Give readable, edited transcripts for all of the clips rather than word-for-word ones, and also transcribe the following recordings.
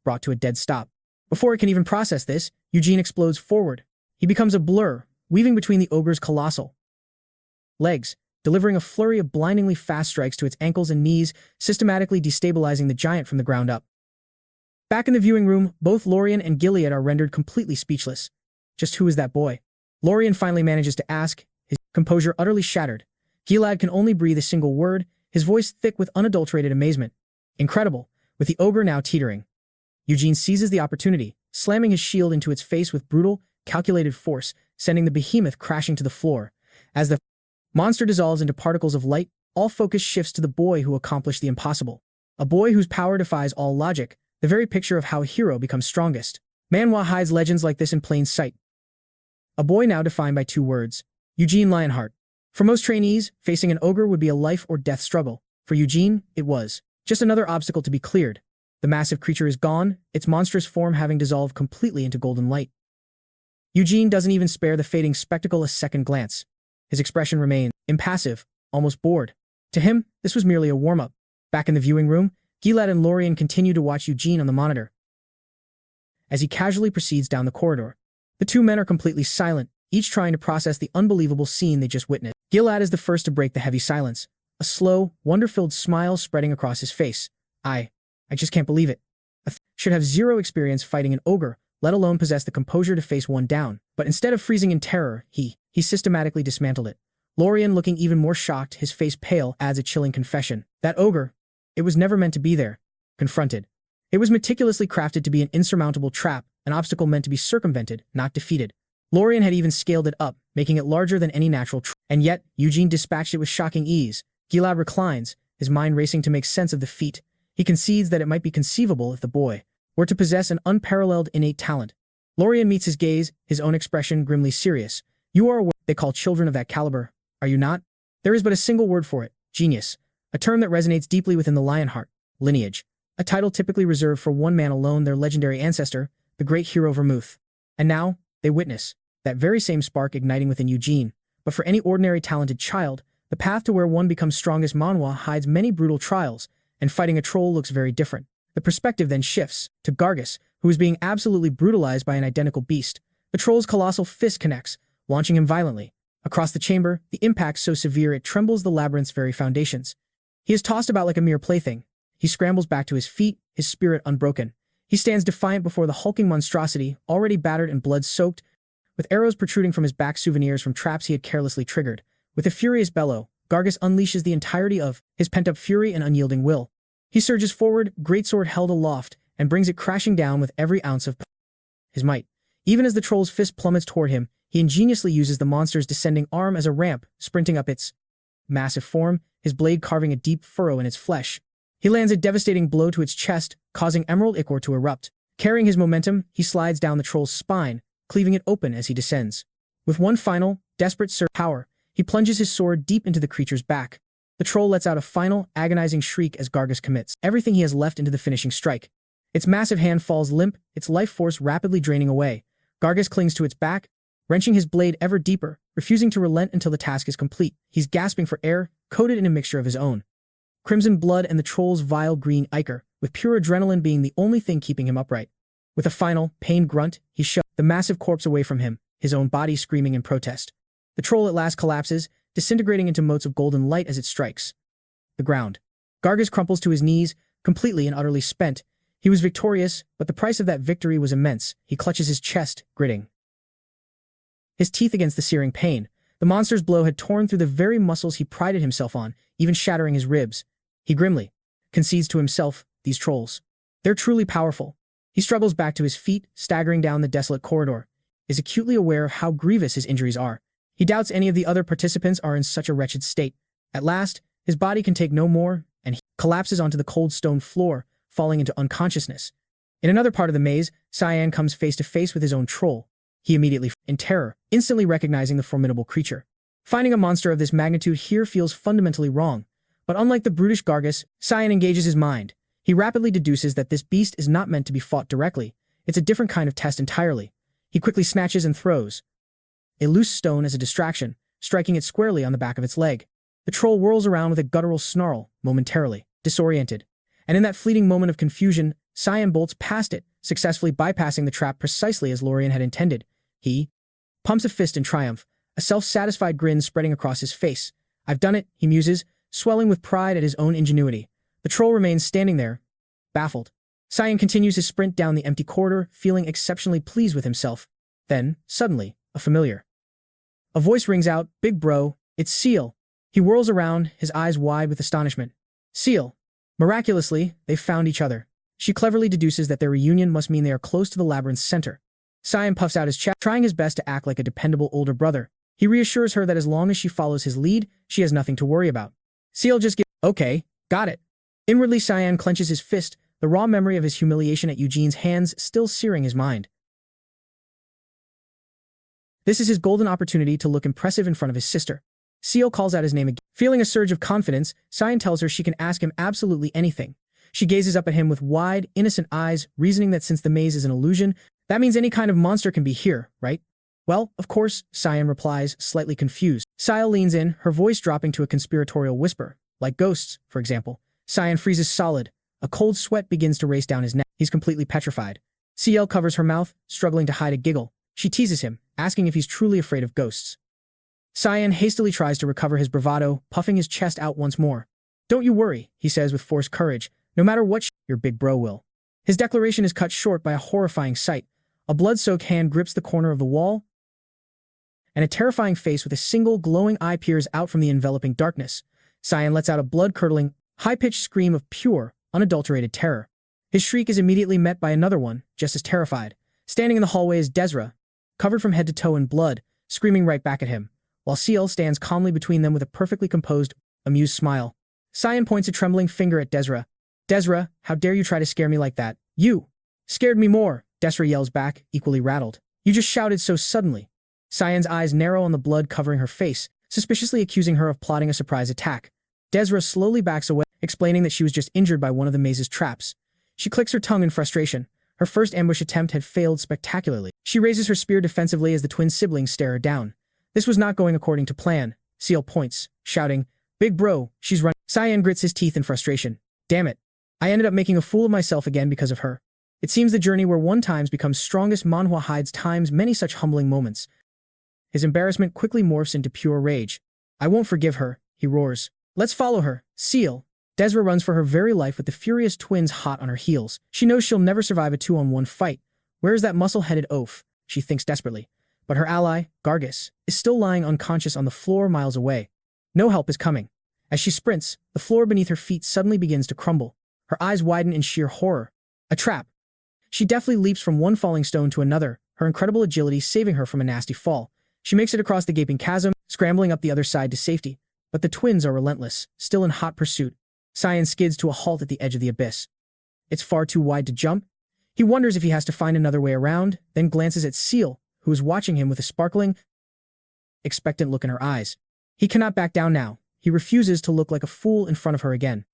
brought to a dead stop. Before it can even process this, Eugene explodes forward. He becomes a blur, weaving between the ogre's colossal legs, delivering a flurry of blindingly fast strikes to its ankles and knees, systematically destabilizing the giant from the ground up. Back in the viewing room, both Lorien and Gilead are rendered completely speechless. Just who is that boy? Lorien finally manages to ask, his composure utterly shattered. Gilead can only breathe a single word, his voice thick with unadulterated amazement. Incredible, with the ogre now teetering. Eugene seizes the opportunity, slamming his shield into its face with brutal, calculated force, sending the behemoth crashing to the floor. As the monster dissolves into particles of light, all focus shifts to the boy who accomplished the impossible. A boy whose power defies all logic, the very picture of how a hero becomes strongest. Manhwa hides legends like this in plain sight. A boy now defined by two words: Eugene Lionheart. For most trainees, facing an ogre would be a life or death struggle. For Eugene, it was just another obstacle to be cleared. The massive creature is gone, its monstrous form having dissolved completely into golden light. Eugene doesn't even spare the fading spectacle a second glance. His expression remained impassive, almost bored. To him, this was merely a warm-up. Back in the viewing room, Gilead and Lorien continue to watch Eugene on the monitor as he casually proceeds down the corridor. The two men are completely silent, each trying to process the unbelievable scene they just witnessed. Gilead is the first to break the heavy silence, a slow, wonder-filled smile spreading across his face. I just can't believe it. Should have zero experience fighting an ogre, let alone possess the composure to face one down. But instead of freezing in terror, he systematically dismantled it. Lorien, looking even more shocked, his face pale, adds a chilling confession. That ogre, it was never meant to be there. Confronted. It was meticulously crafted to be an insurmountable trap, an obstacle meant to be circumvented, not defeated. Lorien had even scaled it up, making it larger than any natural trap. And yet, Eugene dispatched it with shocking ease. Gilead reclines, his mind racing to make sense of the feat. He concedes that it might be conceivable if the boy were to possess an unparalleled innate talent. Lorien meets his gaze, his own expression grimly serious. You are what they call children of that caliber, are you not? There is but a single word for it: genius. A term that resonates deeply within the Lionheart lineage. A title typically reserved for one man alone, their legendary ancestor, the great hero Vermouth. And now, they witness that very same spark igniting within Eugene. But for any ordinary talented child, the path to where one becomes strongest Manhwa hides many brutal trials, and fighting a troll looks very different. The perspective then shifts to Gargus, who is being absolutely brutalized by an identical beast. The troll's colossal fist connects, launching him violently. Across the chamber, the impact so severe it trembles the labyrinth's very foundations. He is tossed about like a mere plaything. He scrambles back to his feet, his spirit unbroken. He stands defiant before the hulking monstrosity, already battered and blood-soaked, with arrows protruding from his back, souvenirs from traps he had carelessly triggered. With a furious bellow, Gargus unleashes the entirety of his pent-up fury and unyielding will. He surges forward, greatsword held aloft, and brings it crashing down with every ounce of his might. Even as the troll's fist plummets toward him, he ingeniously uses the monster's descending arm as a ramp, sprinting up its massive form, his blade carving a deep furrow in its flesh. He lands a devastating blow to its chest, causing emerald ichor to erupt. Carrying his momentum, he slides down the troll's spine, cleaving it open as he descends. With one final, desperate surge of power, he plunges his sword deep into the creature's back. The troll lets out a final, agonizing shriek as Gargus commits everything he has left into the finishing strike. Its massive hand falls limp, its life force rapidly draining away. Gargus clings to its back, wrenching his blade ever deeper, refusing to relent until the task is complete. He's gasping for air, coated in a mixture of his own crimson blood and the troll's vile green ichor, with pure adrenaline being the only thing keeping him upright. With a final, pained grunt, he shoved the massive corpse away from him, his own body screaming in protest. The troll at last collapses, disintegrating into motes of golden light as it strikes the ground. Gargus crumples to his knees, completely and utterly spent. He was victorious, but the price of that victory was immense. He clutches his chest, gritting his teeth against the searing pain. The monster's blow had torn through the very muscles he prided himself on, even shattering his ribs. He grimly concedes to himself, these trolls, they're truly powerful. He struggles back to his feet, staggering down the desolate corridor, is acutely aware of how grievous his injuries are. He doubts any of the other participants are in such a wretched state. At last, his body can take no more, and he collapses onto the cold stone floor, falling into unconsciousness. In another part of the maze, Cyan comes face to face with his own troll. He immediately, in terror, instantly recognizing the formidable creature. Finding a monster of this magnitude here feels fundamentally wrong. But unlike the brutish Gargus, Cyan engages his mind. He rapidly deduces that this beast is not meant to be fought directly. It's a different kind of test entirely. He quickly snatches and throws a loose stone as a distraction, striking it squarely on the back of its leg. The troll whirls around with a guttural snarl, momentarily disoriented. And in that fleeting moment of confusion, Cyan bolts past it, successfully bypassing the trap precisely as Lorien had intended. He pumps a fist in triumph, a self-satisfied grin spreading across his face. I've done it, he muses, swelling with pride at his own ingenuity. The troll remains standing there, baffled. Cyan continues his sprint down the empty corridor, feeling exceptionally pleased with himself. Then, suddenly, a voice rings out, "Big bro, it's Seal." He whirls around, his eyes wide with astonishment. Seal. Miraculously, they've found each other. She cleverly deduces that their reunion must mean they are close to the labyrinth's center. Cyan puffs out his chest, trying his best to act like a dependable older brother. He reassures her that as long as she follows his lead, she has nothing to worry about. Seal just gives, "Okay, got it." Inwardly, Cyan clenches his fist, the raw memory of his humiliation at Eugene's hands still searing his mind. This is his golden opportunity to look impressive in front of his sister. Seal calls out his name again. Feeling a surge of confidence, Cyan tells her she can ask him absolutely anything. She gazes up at him with wide, innocent eyes, reasoning that since the maze is an illusion, that means any kind of monster can be here, right? Well, of course, Cyan replies, slightly confused. Seal leans in, her voice dropping to a conspiratorial whisper. Like ghosts, for example. Cyan freezes solid. A cold sweat begins to race down his neck. He's completely petrified. CL covers her mouth, struggling to hide a giggle. She teases him, asking if he's truly afraid of ghosts. Cyan hastily tries to recover his bravado, puffing his chest out once more. "Don't you worry," he says with forced courage. "No matter what your big bro will." His declaration is cut short by a horrifying sight. A blood-soaked hand grips the corner of the wall, and a terrifying face with a single glowing eye peers out from the enveloping darkness. Cyan lets out a blood-curdling, high-pitched scream of pure, unadulterated terror. His shriek is immediately met by another one, just as terrified. Standing in the hallway is Desra, covered from head to toe in blood, screaming right back at him, while CL stands calmly between them with a perfectly composed, amused smile. Cyan points a trembling finger at Desra. "Desra, how dare you try to scare me like that? You scared me more," Desra yells back, equally rattled. "You just shouted so suddenly." Cyan's eyes narrow on the blood covering her face, suspiciously accusing her of plotting a surprise attack. Desra slowly backs away, explaining that she was just injured by one of the maze's traps. She clicks her tongue in frustration. Her first ambush attempt had failed spectacularly. She raises her spear defensively as the twin siblings stare her down. This was not going according to plan. Seal points, shouting, "Big bro, she's running." Cyan grits his teeth in frustration. "Damn it. I ended up making a fool of myself again because of her." It seems the journey where one times becomes strongest Manhwa hides times many such humbling moments. His embarrassment quickly morphs into pure rage. "I won't forgive her," he roars. "Let's follow her, Seal." Desra runs for her very life with the furious twins hot on her heels. She knows she'll never survive a 2-on-1 fight. Where is that muscle-headed oaf? She thinks desperately. But her ally, Gargus, is still lying unconscious on the floor miles away. No help is coming. As she sprints, the floor beneath her feet suddenly begins to crumble. Her eyes widen in sheer horror. A trap. She deftly leaps from one falling stone to another, her incredible agility saving her from a nasty fall. She makes it across the gaping chasm, scrambling up the other side to safety. But the twins are relentless, still in hot pursuit. Cyan skids to a halt at the edge of the abyss. It's far too wide to jump. He wonders if he has to find another way around, then glances at Seal, who is watching him with a sparkling, expectant look in her eyes. He cannot back down now. He refuses to look like a fool in front of her again.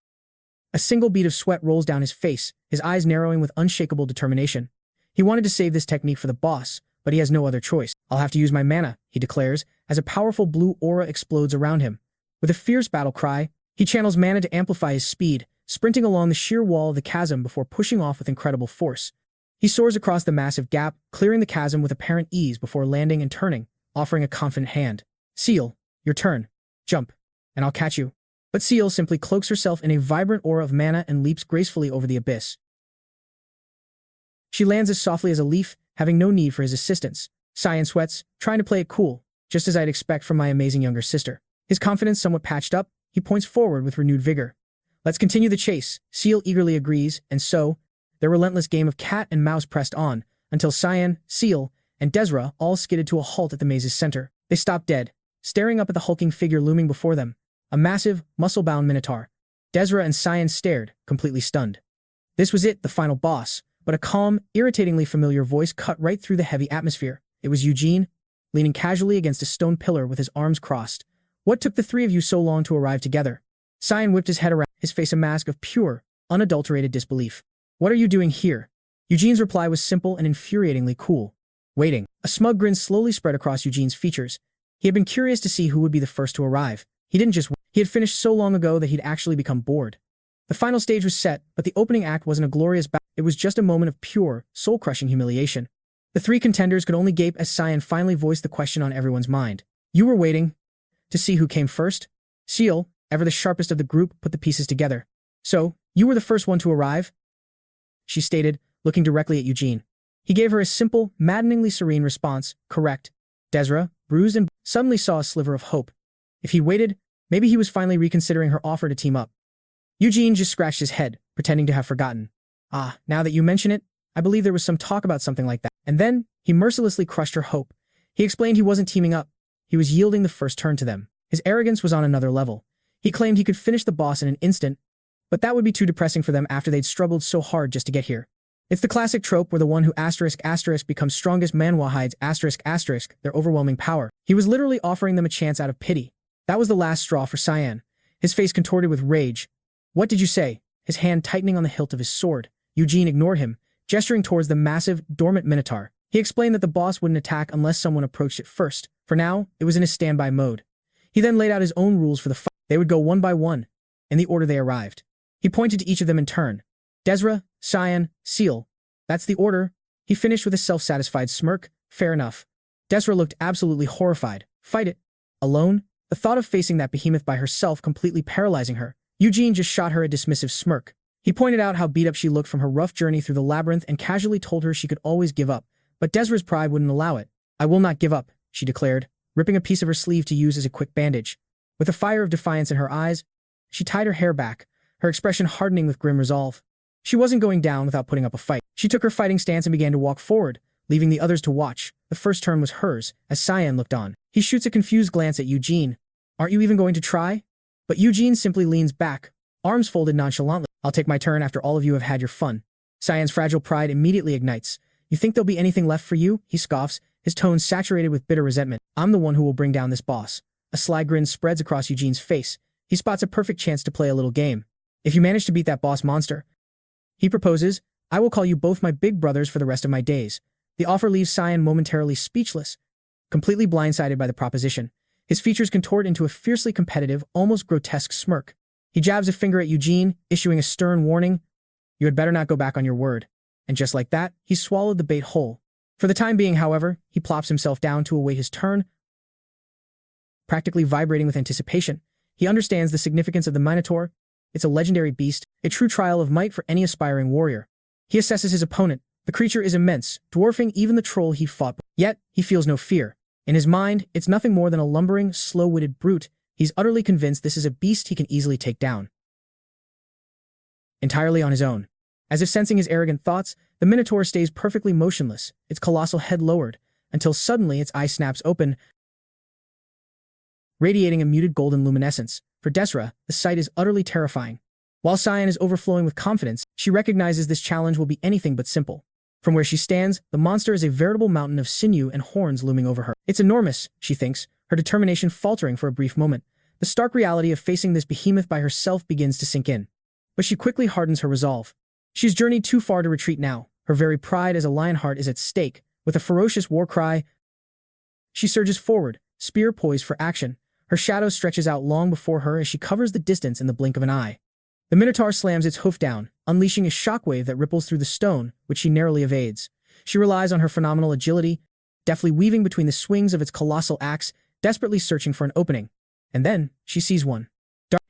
A single bead of sweat rolls down his face, his eyes narrowing with unshakable determination. He wanted to save this technique for the boss, but he has no other choice. "I'll have to use my mana," he declares, as a powerful blue aura explodes around him. With a fierce battle cry, he channels mana to amplify his speed, sprinting along the sheer wall of the chasm before pushing off with incredible force. He soars across the massive gap, clearing the chasm with apparent ease before landing and turning, offering a confident hand. "Seal, your turn. Jump, and I'll catch you." But Seal simply cloaks herself in a vibrant aura of mana and leaps gracefully over the abyss. She lands as softly as a leaf, having no need for his assistance. Cyan sweats, trying to play it cool, just as I'd expect from my amazing younger sister. His confidence somewhat patched up, he points forward with renewed vigor. "Let's continue the chase." Seal eagerly agrees, and so, their relentless game of cat and mouse pressed on, until Cyan, Seal, and Desra all skidded to a halt at the maze's center. They stopped dead, staring up at the hulking figure looming before them, a massive, muscle-bound minotaur. Desra and Cyan stared, completely stunned. This was it, the final boss, but a calm, irritatingly familiar voice cut right through the heavy atmosphere. It was Eugene, leaning casually against a stone pillar with his arms crossed. "What took the three of you so long to arrive together?" Cyan whipped his head around, his face a mask of pure, unadulterated disbelief. "What are you doing here?" Eugene's reply was simple and infuriatingly cool. "Waiting." A smug grin slowly spread across Eugene's features. He had been curious to see who would be the first to arrive. He didn't just wait. He had finished so long ago that he'd actually become bored. The final stage was set, but the opening act wasn't a glorious battle. It was just a moment of pure, soul-crushing humiliation. The three contenders could only gape as Cyan finally voiced the question on everyone's mind. You were waiting to see who came first? Seal, ever the sharpest of the group, put the pieces together. So, you were the first one to arrive? She stated, looking directly at Eugene. He gave her a simple, maddeningly serene response, correct. Desra, bruised and suddenly saw a sliver of hope. If he waited, maybe he was finally reconsidering her offer to team up. Eugene just scratched his head, pretending to have forgotten. Ah, now that you mention it, I believe there was some talk about something like that. And then, he mercilessly crushed her hope. He explained he wasn't teaming up. He was yielding the first turn to them. His arrogance was on another level. He claimed he could finish the boss in an instant, but that would be too depressing for them after they'd struggled so hard just to get here. It's the classic trope where the one who *** becomes strongest. Manhwa hides *** their overwhelming power. He was literally offering them a chance out of pity. That was the last straw for Cyan. His face contorted with rage. What did you say? His hand tightening on the hilt of his sword. Eugene ignored him, gesturing towards the massive, dormant minotaur. He explained that the boss wouldn't attack unless someone approached it first. For now, it was in a standby mode. He then laid out his own rules for the fight. They would go one by one, in the order they arrived. He pointed to each of them in turn. Desra, Cyan, Seal. That's the order. He finished with a self-satisfied smirk. Fair enough. Desra looked absolutely horrified. Fight it? Alone? The thought of facing that behemoth by herself completely paralyzing her. Eugene just shot her a dismissive smirk. He pointed out how beat up she looked from her rough journey through the labyrinth and casually told her she could always give up. But Desra's pride wouldn't allow it. I will not give up, she declared, ripping a piece of her sleeve to use as a quick bandage. With a fire of defiance in her eyes, she tied her hair back, her expression hardening with grim resolve. She wasn't going down without putting up a fight. She took her fighting stance and began to walk forward, leaving the others to watch. The first turn was hers, as Cyan looked on. He shoots a confused glance at Eugene. Aren't you even going to try? But Eugene simply leans back, arms folded nonchalantly. I'll take my turn after all of you have had your fun. Cyan's fragile pride immediately ignites. You think there'll be anything left for you? He scoffs, his tone saturated with bitter resentment. I'm the one who will bring down this boss. A sly grin spreads across Eugene's face. He spots a perfect chance to play a little game. If you manage to beat that boss monster, he proposes, I will call you both my big brothers for the rest of my days. The offer leaves Cyan momentarily speechless, completely blindsided by the proposition. His features contort into a fiercely competitive, almost grotesque smirk. He jabs a finger at Eugene, issuing a stern warning. You had better not go back on your word. And just like that, he swallowed the bait whole. For the time being, however, he plops himself down to await his turn, practically vibrating with anticipation. He understands the significance of the Minotaur. It's a legendary beast, a true trial of might for any aspiring warrior. He assesses his opponent. The creature is immense, dwarfing even the troll he fought. Yet, he feels no fear. In his mind, it's nothing more than a lumbering, slow-witted brute. He's utterly convinced this is a beast he can easily take down. Entirely on his own. As if sensing his arrogant thoughts, the Minotaur stays perfectly motionless, its colossal head lowered, until suddenly its eye snaps open, radiating a muted golden luminescence. For Desra, the sight is utterly terrifying. While Cyan is overflowing with confidence, she recognizes this challenge will be anything but simple. From where she stands, the monster is a veritable mountain of sinew and horns looming over her. It's enormous, she thinks, her determination faltering for a brief moment. The stark reality of facing this behemoth by herself begins to sink in. But she quickly hardens her resolve. She's journeyed too far to retreat now. Her very pride as a Lionheart is at stake. With a ferocious war cry, she surges forward, spear poised for action. Her shadow stretches out long before her as she covers the distance in the blink of an eye. The Minotaur slams its hoof down, unleashing a shockwave that ripples through the stone, which she narrowly evades. She relies on her phenomenal agility, deftly weaving between the swings of its colossal axe, desperately searching for an opening. And then, she sees one.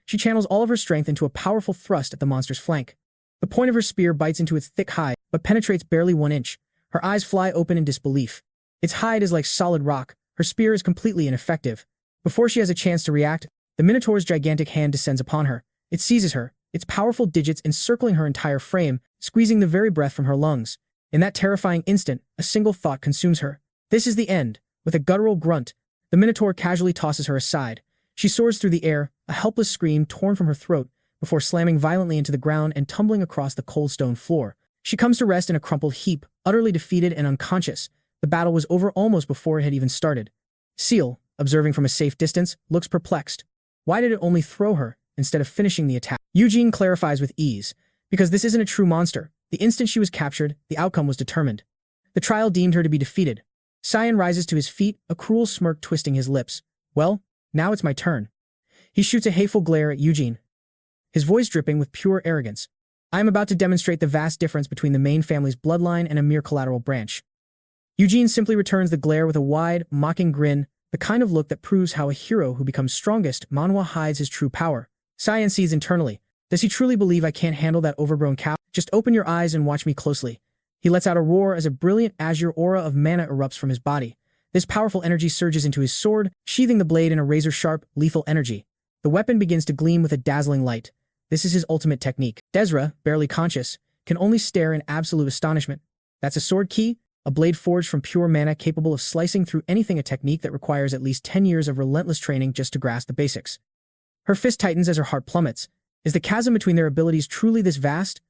She channels all of her strength into a powerful thrust at the monster's flank. The point of her spear bites into its thick hide, but penetrates barely 1 inch. Her eyes fly open in disbelief. Its hide is like solid rock. Her spear is completely ineffective. Before she has a chance to react, the Minotaur's gigantic hand descends upon her. It seizes her, its powerful digits encircling her entire frame, squeezing the very breath from her lungs. In that terrifying instant, a single thought consumes her. This is the end. With a guttural grunt, the Minotaur casually tosses her aside. She soars through the air, a helpless scream torn from her throat, before slamming violently into the ground and tumbling across the cold stone floor. She comes to rest in a crumpled heap, utterly defeated and unconscious. The battle was over almost before it had even started. Seal, observing from a safe distance, looks perplexed. Why did it only throw her, instead of finishing the attack? Eugene clarifies with ease. Because this isn't a true monster. The instant she was captured, the outcome was determined. The trial deemed her to be defeated. Cyan rises to his feet, a cruel smirk twisting his lips. Well, now it's my turn. He shoots a hateful glare at Eugene. his voice dripping with pure arrogance. I am about to demonstrate the vast difference between the main family's bloodline and a mere collateral branch. Eugene simply returns the glare with a wide, mocking grin, the kind of look that proves how a hero who becomes strongest Manhwa hides his true power. Cyan sees internally. Does he truly believe I can't handle that overgrown cow? Just open your eyes and watch me closely. He lets out a roar as a brilliant azure aura of mana erupts from his body. This powerful energy surges into his sword, sheathing the blade in a razor-sharp, lethal energy. The weapon begins to gleam with a dazzling light. This is his ultimate technique. Desra, barely conscious, can only stare in absolute astonishment. That's a sword key, a blade forged from pure mana capable of slicing through anything, a technique that requires at least 10 years of relentless training just to grasp the basics. Her fist tightens as her heart plummets. Is the chasm between their abilities truly this vast?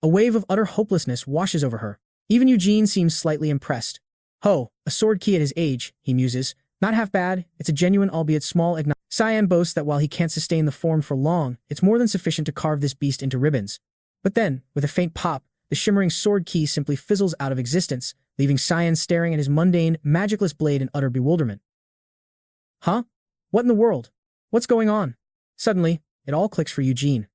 A wave of utter hopelessness washes over her. Even Eugene seems slightly impressed. Ho, a sword key at his age, he muses. Not half bad, it's a genuine albeit small Cyan boasts that while he can't sustain the form for long, it's more than sufficient to carve this beast into ribbons. But then, with a faint pop, the shimmering sword key simply fizzles out of existence, leaving Cyan staring at his mundane, magicless blade in utter bewilderment. Huh? What in the world? What's going on? Suddenly, it all clicks for Eugene.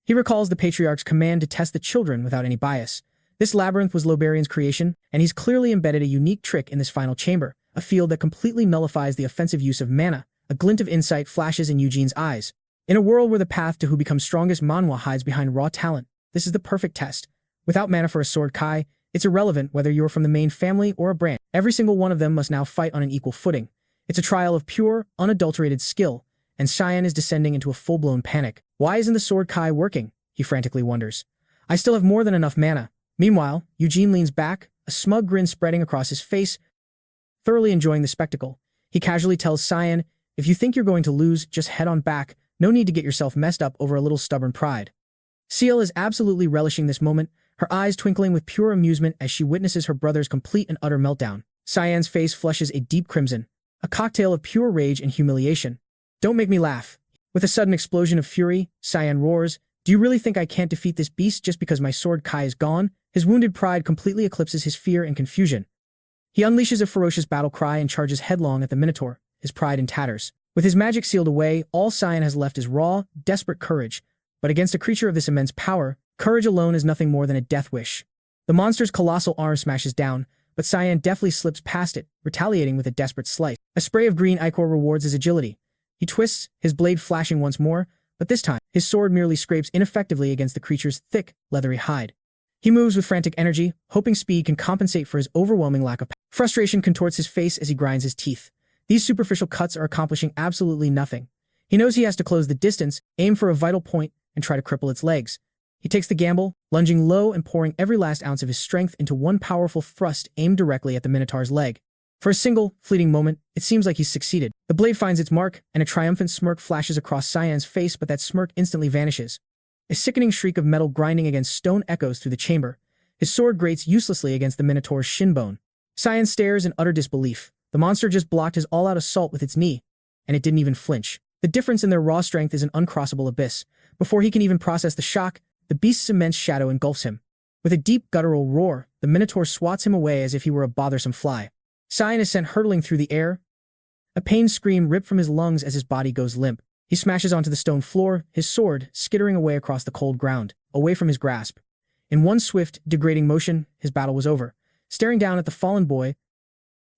He recalls the Patriarch's command to test the children without any bias. This labyrinth was Loberian's creation, and he's clearly embedded a unique trick in this final chamber, a field that completely nullifies the offensive use of mana. A glint of insight flashes in Eugene's eyes. In a world where the path to who becomes strongest Manhwa hides behind raw talent, this is the perfect test. Without mana for a sword kai, it's irrelevant whether you're from the main family or a branch. Every single one of them must now fight on an equal footing. It's a trial of pure, unadulterated skill, and Cyan is descending into a full-blown panic. Why isn't the sword kai working? He frantically wonders. I still have more than enough mana. Meanwhile, Eugene leans back, a smug grin spreading across his face, thoroughly enjoying the spectacle. He casually tells Cyan, if you think you're going to lose, just head on back. No need to get yourself messed up over a little stubborn pride. Ciel is absolutely relishing this moment, her eyes twinkling with pure amusement as she witnesses her brother's complete and utter meltdown. Cyan's face flushes a deep crimson, a cocktail of pure rage and humiliation. Don't make me laugh. With a sudden explosion of fury, Cyan roars, do you really think I can't defeat this beast just because my sword kai is gone? His wounded pride completely eclipses his fear and confusion. He unleashes a ferocious battle cry and charges headlong at the Minotaur, his pride in tatters. With his magic sealed away, all Cyan has left is raw, desperate courage. But against a creature of this immense power, courage alone is nothing more than a death wish. The monster's colossal arm smashes down, but Cyan deftly slips past it, retaliating with a desperate slice. A spray of green ichor rewards his agility. He twists, his blade flashing once more, but this time, his sword merely scrapes ineffectively against the creature's thick, leathery hide. He moves with frantic energy, hoping speed can compensate for his overwhelming lack of power. Frustration contorts his face as he grinds his teeth. These superficial cuts are accomplishing absolutely nothing. He knows he has to close the distance, aim for a vital point, and try to cripple its legs. He takes the gamble, lunging low and pouring every last ounce of his strength into one powerful thrust aimed directly at the Minotaur's leg. For a single, fleeting moment, it seems like he's succeeded. The blade finds its mark, and a triumphant smirk flashes across Cyan's face, but that smirk instantly vanishes. A sickening shriek of metal grinding against stone echoes through the chamber. His sword grates uselessly against the Minotaur's shin bone. Cyan stares in utter disbelief. The monster just blocked his all-out assault with its knee, and it didn't even flinch. The difference in their raw strength is an uncrossable abyss. Before he can even process the shock, the beast's immense shadow engulfs him. With a deep guttural roar, the Minotaur swats him away as if he were a bothersome fly. Cyan is sent hurtling through the air. A pained scream ripped from his lungs as his body goes limp. He smashes onto the stone floor, his sword skittering away across the cold ground, away from his grasp. In one swift, degrading motion, his battle was over. Staring down at the fallen boy,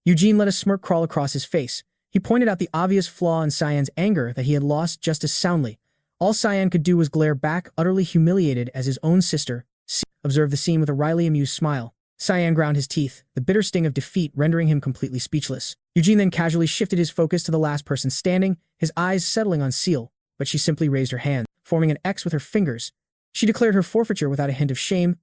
Eugene let a smirk crawl across his face. He pointed out the obvious flaw in Cyan's anger that he had lost just as soundly. All Cyan could do was glare back, utterly humiliated as his own sister observed the scene with a wryly amused smile. Cyan ground his teeth, the bitter sting of defeat rendering him completely speechless. Eugene then casually shifted his focus to the last person standing, his eyes settling on Ciel, but she simply raised her hand, forming an X with her fingers. She declared her forfeiture without a hint of shame,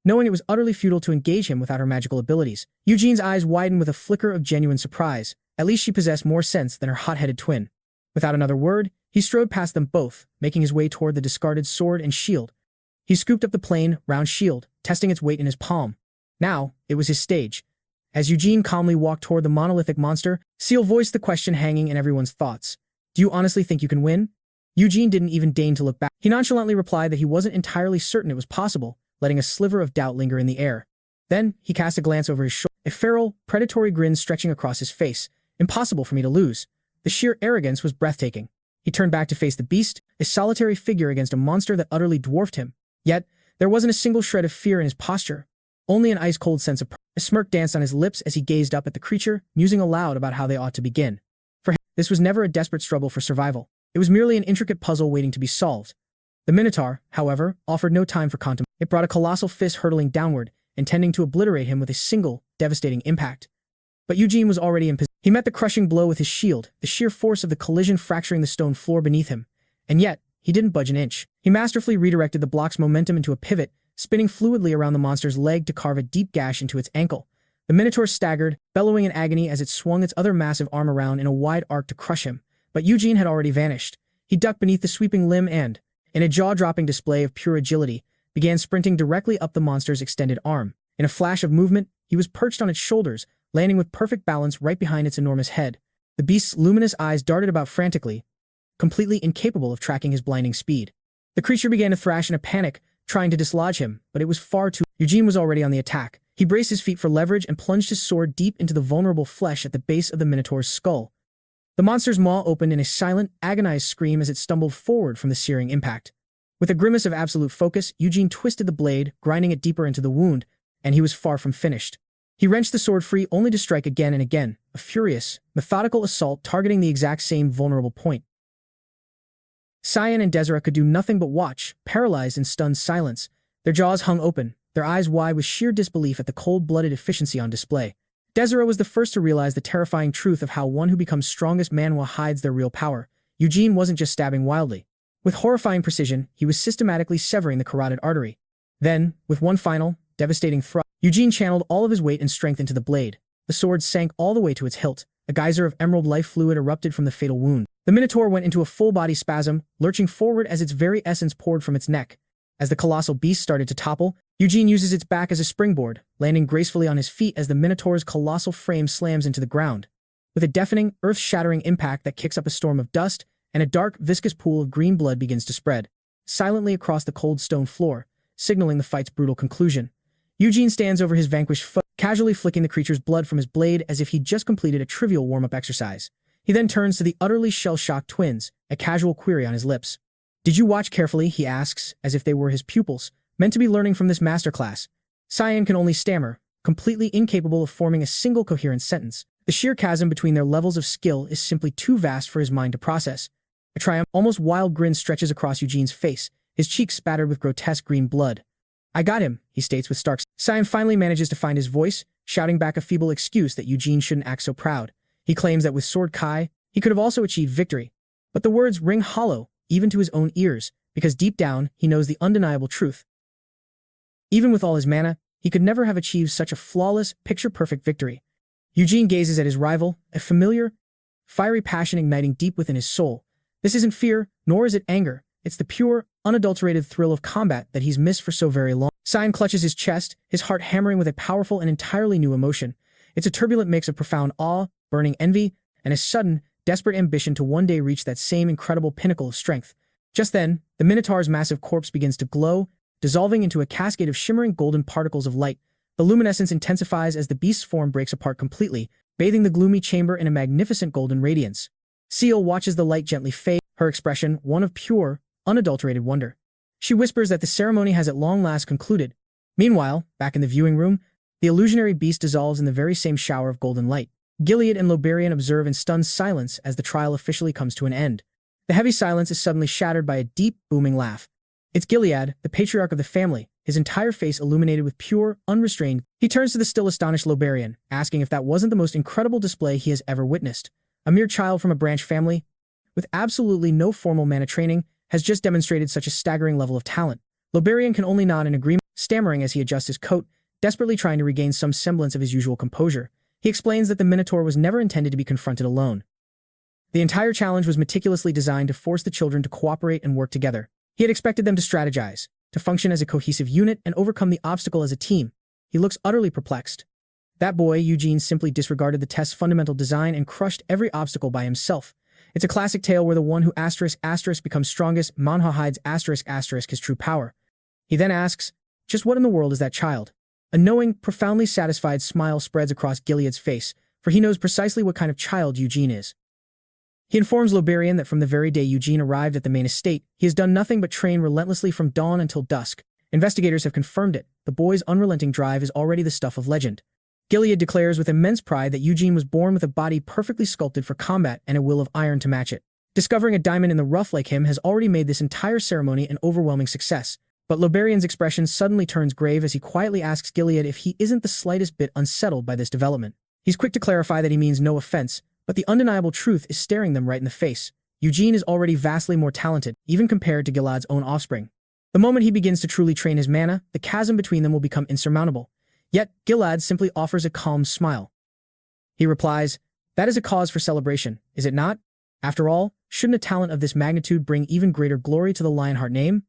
knowing it was utterly futile to engage him without her magical abilities. Eugene's eyes widened with a flicker of genuine surprise. At least she possessed more sense than her hot-headed twin. Without another word, he strode past them both, making his way toward the discarded sword and shield. He scooped up the plain, round shield, testing its weight in his palm. Now, it was his stage. As Eugene calmly walked toward the monolithic monster, Ciel voiced the question hanging in everyone's thoughts. Do you honestly think you can win? Eugene didn't even deign to look back. He nonchalantly replied that he wasn't entirely certain it was possible, letting a sliver of doubt linger in the air. Then, he cast a glance over his shoulder, a feral, predatory grin stretching across his face. Impossible for me to lose. The sheer arrogance was breathtaking. He turned back to face the beast, a solitary figure against a monster that utterly dwarfed him. Yet, there wasn't a single shred of fear in his posture, only an ice-cold sense of pride. A smirk danced on his lips as he gazed up at the creature, musing aloud about how they ought to begin. For him, this was never a desperate struggle for survival. It was merely an intricate puzzle waiting to be solved. The Minotaur, however, offered no time for contemplation. It brought a colossal fist hurtling downward, intending to obliterate him with a single, devastating impact. But Eugene was already in position. He met the crushing blow with his shield, the sheer force of the collision fracturing the stone floor beneath him. And yet, he didn't budge an inch. He masterfully redirected the block's momentum into a pivot, spinning fluidly around the monster's leg to carve a deep gash into its ankle. The Minotaur staggered, bellowing in agony as it swung its other massive arm around in a wide arc to crush him. But Eugene had already vanished. He ducked beneath the sweeping limb and, in a jaw-dropping display of pure agility, began sprinting directly up the monster's extended arm. In a flash of movement, he was perched on its shoulders, landing with perfect balance right behind its enormous head. The beast's luminous eyes darted about frantically, completely incapable of tracking his blinding speed. The creature began to thrash in a panic, trying to dislodge him, but it was far too. Eugene was already on the attack. He braced his feet for leverage and plunged his sword deep into the vulnerable flesh at the base of the Minotaur's skull. The monster's maw opened in a silent, agonized scream as it stumbled forward from the searing impact. With a grimace of absolute focus, Eugene twisted the blade, grinding it deeper into the wound, and he was far from finished. He wrenched the sword free only to strike again and again, a furious, methodical assault targeting the exact same vulnerable point. Cyan and Desiree could do nothing but watch, paralyzed in stunned silence. Their jaws hung open, their eyes wide with sheer disbelief at the cold-blooded efficiency on display. Desiree was the first to realize the terrifying truth of how one who becomes strongest Manhwa hides their real power. Eugene wasn't just stabbing wildly. With horrifying precision, he was systematically severing the carotid artery. Then, with one final, devastating thrust, Eugene channeled all of his weight and strength into the blade. The sword sank all the way to its hilt. A geyser of emerald life fluid erupted from the fatal wound. The Minotaur went into a full-body spasm, lurching forward as its very essence poured from its neck. As the colossal beast started to topple, Eugene uses its back as a springboard, landing gracefully on his feet as the Minotaur's colossal frame slams into the ground. With a deafening, earth-shattering impact that kicks up a storm of dust, and a dark, viscous pool of green blood begins to spread silently across the cold stone floor, signaling the fight's brutal conclusion. Eugene stands over his vanquished foe, casually flicking the creature's blood from his blade as if he'd just completed a trivial warm-up exercise. He then turns to the utterly shell-shocked twins, a casual query on his lips. "Did you watch carefully?" he asks, as if they were his pupils, meant to be learning from this masterclass. Cyan can only stammer, completely incapable of forming a single coherent sentence. The sheer chasm between their levels of skill is simply too vast for his mind to process. A triumphant, almost wild grin stretches across Eugene's face, his cheeks spattered with grotesque green blood. "I got him," he states with stark. Cyan finally manages to find his voice, shouting back a feeble excuse that Eugene shouldn't act so proud. He claims that with Sword Kai, he could have also achieved victory. But the words ring hollow, even to his own ears, because deep down, he knows the undeniable truth. Even with all his mana, he could never have achieved such a flawless, picture-perfect victory. Eugene gazes at his rival, a familiar, fiery passion igniting deep within his soul. This isn't fear, nor is it anger. It's the pure, unadulterated thrill of combat that he's missed for so very long. Cyan clutches his chest, his heart hammering with a powerful and entirely new emotion. It's a turbulent mix of profound awe, burning envy, and a sudden, desperate ambition to one day reach that same incredible pinnacle of strength. Just then, the Minotaur's massive corpse begins to glow, dissolving into a cascade of shimmering golden particles of light. The luminescence intensifies as the beast's form breaks apart completely, bathing the gloomy chamber in a magnificent golden radiance. Seal watches the light gently fade, her expression one of pure, unadulterated wonder. She whispers that the ceremony has at long last concluded. Meanwhile, back in the viewing room, the illusionary beast dissolves in the very same shower of golden light. Gilead and Loberian observe in stunned silence as the trial officially comes to an end. The heavy silence is suddenly shattered by a deep, booming laugh. It's Gilead, the patriarch of the family, his entire face illuminated with pure, unrestrained. He turns to the still astonished Loberian, asking if that wasn't the most incredible display he has ever witnessed. A mere child from a branch family, with absolutely no formal mana training, has just demonstrated such a staggering level of talent. Loberian can only nod in agreement, stammering as he adjusts his coat, desperately trying to regain some semblance of his usual composure. He explains that the Minotaur was never intended to be confronted alone. The entire challenge was meticulously designed to force the children to cooperate and work together. He had expected them to strategize, to function as a cohesive unit and overcome the obstacle as a team. He looks utterly perplexed. That boy, Eugene, simply disregarded the test's fundamental design and crushed every obstacle by himself. It's a classic tale where the one who *** becomes strongest, Manhwa hides *** his true power. He then asks, just what in the world is that child? A knowing, profoundly satisfied smile spreads across Gilead's face, for he knows precisely what kind of child Eugene is. He informs Loberian that from the very day Eugene arrived at the main estate, he has done nothing but train relentlessly from dawn until dusk. Investigators have confirmed it. The boy's unrelenting drive is already the stuff of legend. Gilead declares with immense pride that Eugene was born with a body perfectly sculpted for combat and a will of iron to match it. Discovering a diamond in the rough like him has already made this entire ceremony an overwhelming success. But Loberian's expression suddenly turns grave as he quietly asks Gilead if he isn't the slightest bit unsettled by this development. He's quick to clarify that he means no offense, but the undeniable truth is staring them right in the face. Eugene is already vastly more talented, even compared to Gilead's own offspring. The moment he begins to truly train his mana, the chasm between them will become insurmountable. Yet, Gilead simply offers a calm smile. He replies, "That is a cause for celebration, is it not? After all, shouldn't a talent of this magnitude bring even greater glory to the Lionheart name?"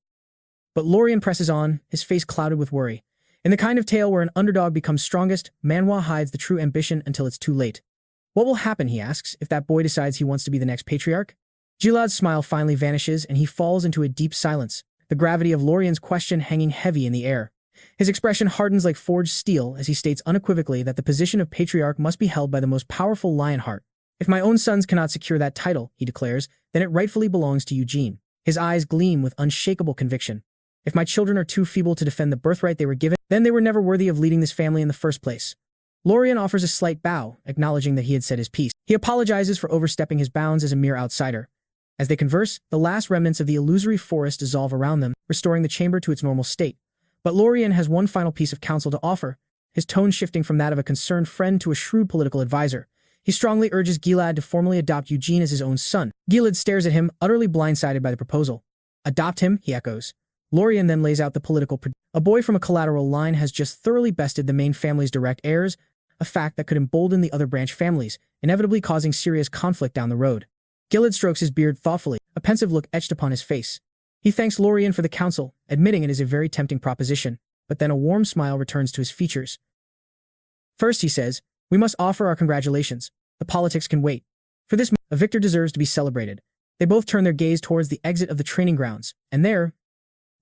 But Lorien presses on, his face clouded with worry. In the kind of tale where an underdog becomes strongest, Manhwa hides the true ambition until it's too late. What will happen, he asks, if that boy decides he wants to be the next patriarch? Gilead's smile finally vanishes and he falls into a deep silence, the gravity of Lorien's question hanging heavy in the air. His expression hardens like forged steel as he states unequivocally that the position of patriarch must be held by the most powerful Lionheart. "If my own sons cannot secure that title," he declares, "then it rightfully belongs to Eugene." His eyes gleam with unshakable conviction. "If my children are too feeble to defend the birthright they were given, then they were never worthy of leading this family in the first place." Lorien offers a slight bow, acknowledging that he had said his piece. He apologizes for overstepping his bounds as a mere outsider. As they converse, the last remnants of the illusory forest dissolve around them, restoring the chamber to its normal state. But Lorien has one final piece of counsel to offer, his tone shifting from that of a concerned friend to a shrewd political advisor. He strongly urges Gilead to formally adopt Eugene as his own son. Gilead stares at him, utterly blindsided by the proposal. "Adopt him?" he echoes. Lorien then lays out the political A boy from a collateral line has just thoroughly bested the main family's direct heirs, a fact that could embolden the other branch families, inevitably causing serious conflict down the road. Gilead strokes his beard thoughtfully, a pensive look etched upon his face. He thanks Lorien for the counsel, admitting it is a very tempting proposition, but then a warm smile returns to his features. "First," he says, "we must offer our congratulations. The politics can wait. For this, a victor deserves to be celebrated." They both turn their gaze towards the exit of the training grounds, and there,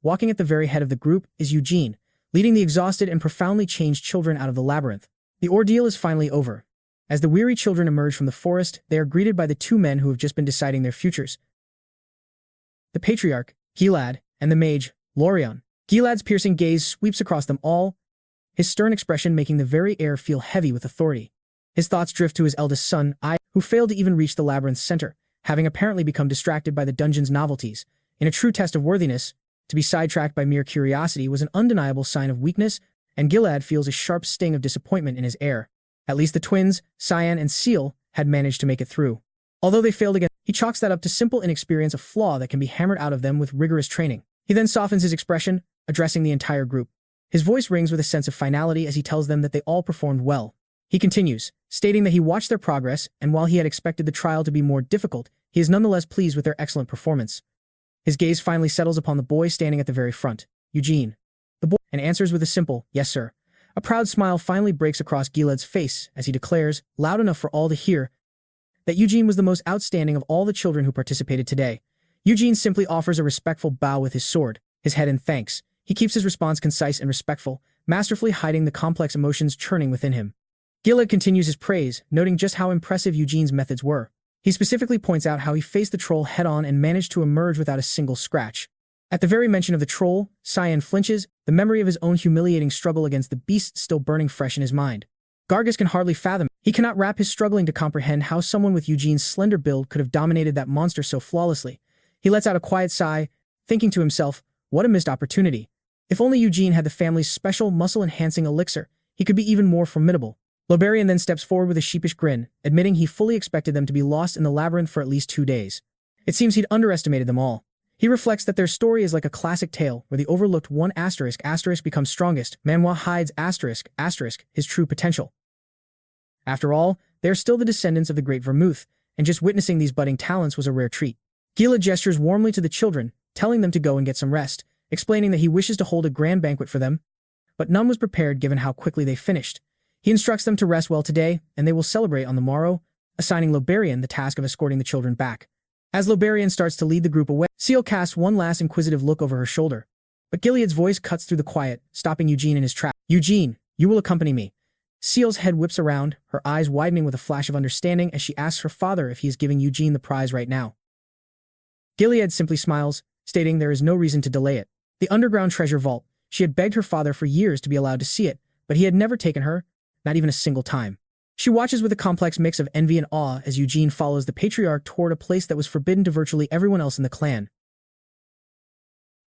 walking at the very head of the group, is Eugene, leading the exhausted and profoundly changed children out of the labyrinth. The ordeal is finally over. As the weary children emerge from the forest, they are greeted by the two men who have just been deciding their futures. The Patriarch, Gilead, and the mage, Lorien. Gilead's piercing gaze sweeps across them all, his stern expression making the very air feel heavy with authority. His thoughts drift to his eldest son, who failed to even reach the labyrinth's center, having apparently become distracted by the dungeon's novelties. In a true test of worthiness, to be sidetracked by mere curiosity was an undeniable sign of weakness, and Gilead feels a sharp sting of disappointment in his air. At least the twins, Cyan and Seal, had managed to make it through. Although they failed again, he chalks that up to simple inexperience, a flaw that can be hammered out of them with rigorous training. He then softens his expression, addressing the entire group. His voice rings with a sense of finality as he tells them that they all performed well. He continues, stating that he watched their progress, and while he had expected the trial to be more difficult, he is nonetheless pleased with their excellent performance. His gaze finally settles upon the boy standing at the very front, Eugene. The boy answers with a simple, "Yes, sir." A proud smile finally breaks across Gilead's face as he declares, loud enough for all to hear, that Eugene was the most outstanding of all the children who participated today. Eugene simply offers a respectful bow with his sword, his head in thanks. He keeps his response concise and respectful, masterfully hiding the complex emotions churning within him. Gilead continues his praise, noting just how impressive Eugene's methods were. He specifically points out how he faced the troll head-on and managed to emerge without a single scratch. At the very mention of the troll, Cyan flinches, the memory of his own humiliating struggle against the beast still burning fresh in his mind. Gargus can hardly fathom. He cannot wrap his struggling to comprehend how someone with Eugene's slender build could have dominated that monster so flawlessly. He lets out a quiet sigh, thinking to himself, what a missed opportunity. If only Eugene had the family's special muscle-enhancing elixir, he could be even more formidable. Loberian then steps forward with a sheepish grin, admitting he fully expected them to be lost in the labyrinth for at least 2 days. It seems he'd underestimated them all. He reflects that their story is like a classic tale where the overlooked one asterisk becomes strongest. Manhwa hides his true potential. After all, they are still the descendants of the Great Vermouth, and just witnessing these budding talents was a rare treat. Gilead gestures warmly to the children, telling them to go and get some rest, explaining that he wishes to hold a grand banquet for them, but none was prepared given how quickly they finished. He instructs them to rest well today, and they will celebrate on the morrow, assigning Loberian the task of escorting the children back. As Loberian starts to lead the group away, Seal casts one last inquisitive look over her shoulder. But Gilead's voice cuts through the quiet, stopping Eugene in his tracks. "Eugene, you will accompany me. Seal's head whips around, her eyes widening with a flash of understanding as she asks her father if he is giving Eugene the prize right now. Gilead simply smiles, stating there is no reason to delay it. The underground treasure vault. She had begged her father for years to be allowed to see it, but he had never taken her, not even a single time. She watches with a complex mix of envy and awe as Eugene follows the Patriarch toward a place that was forbidden to virtually everyone else in the clan.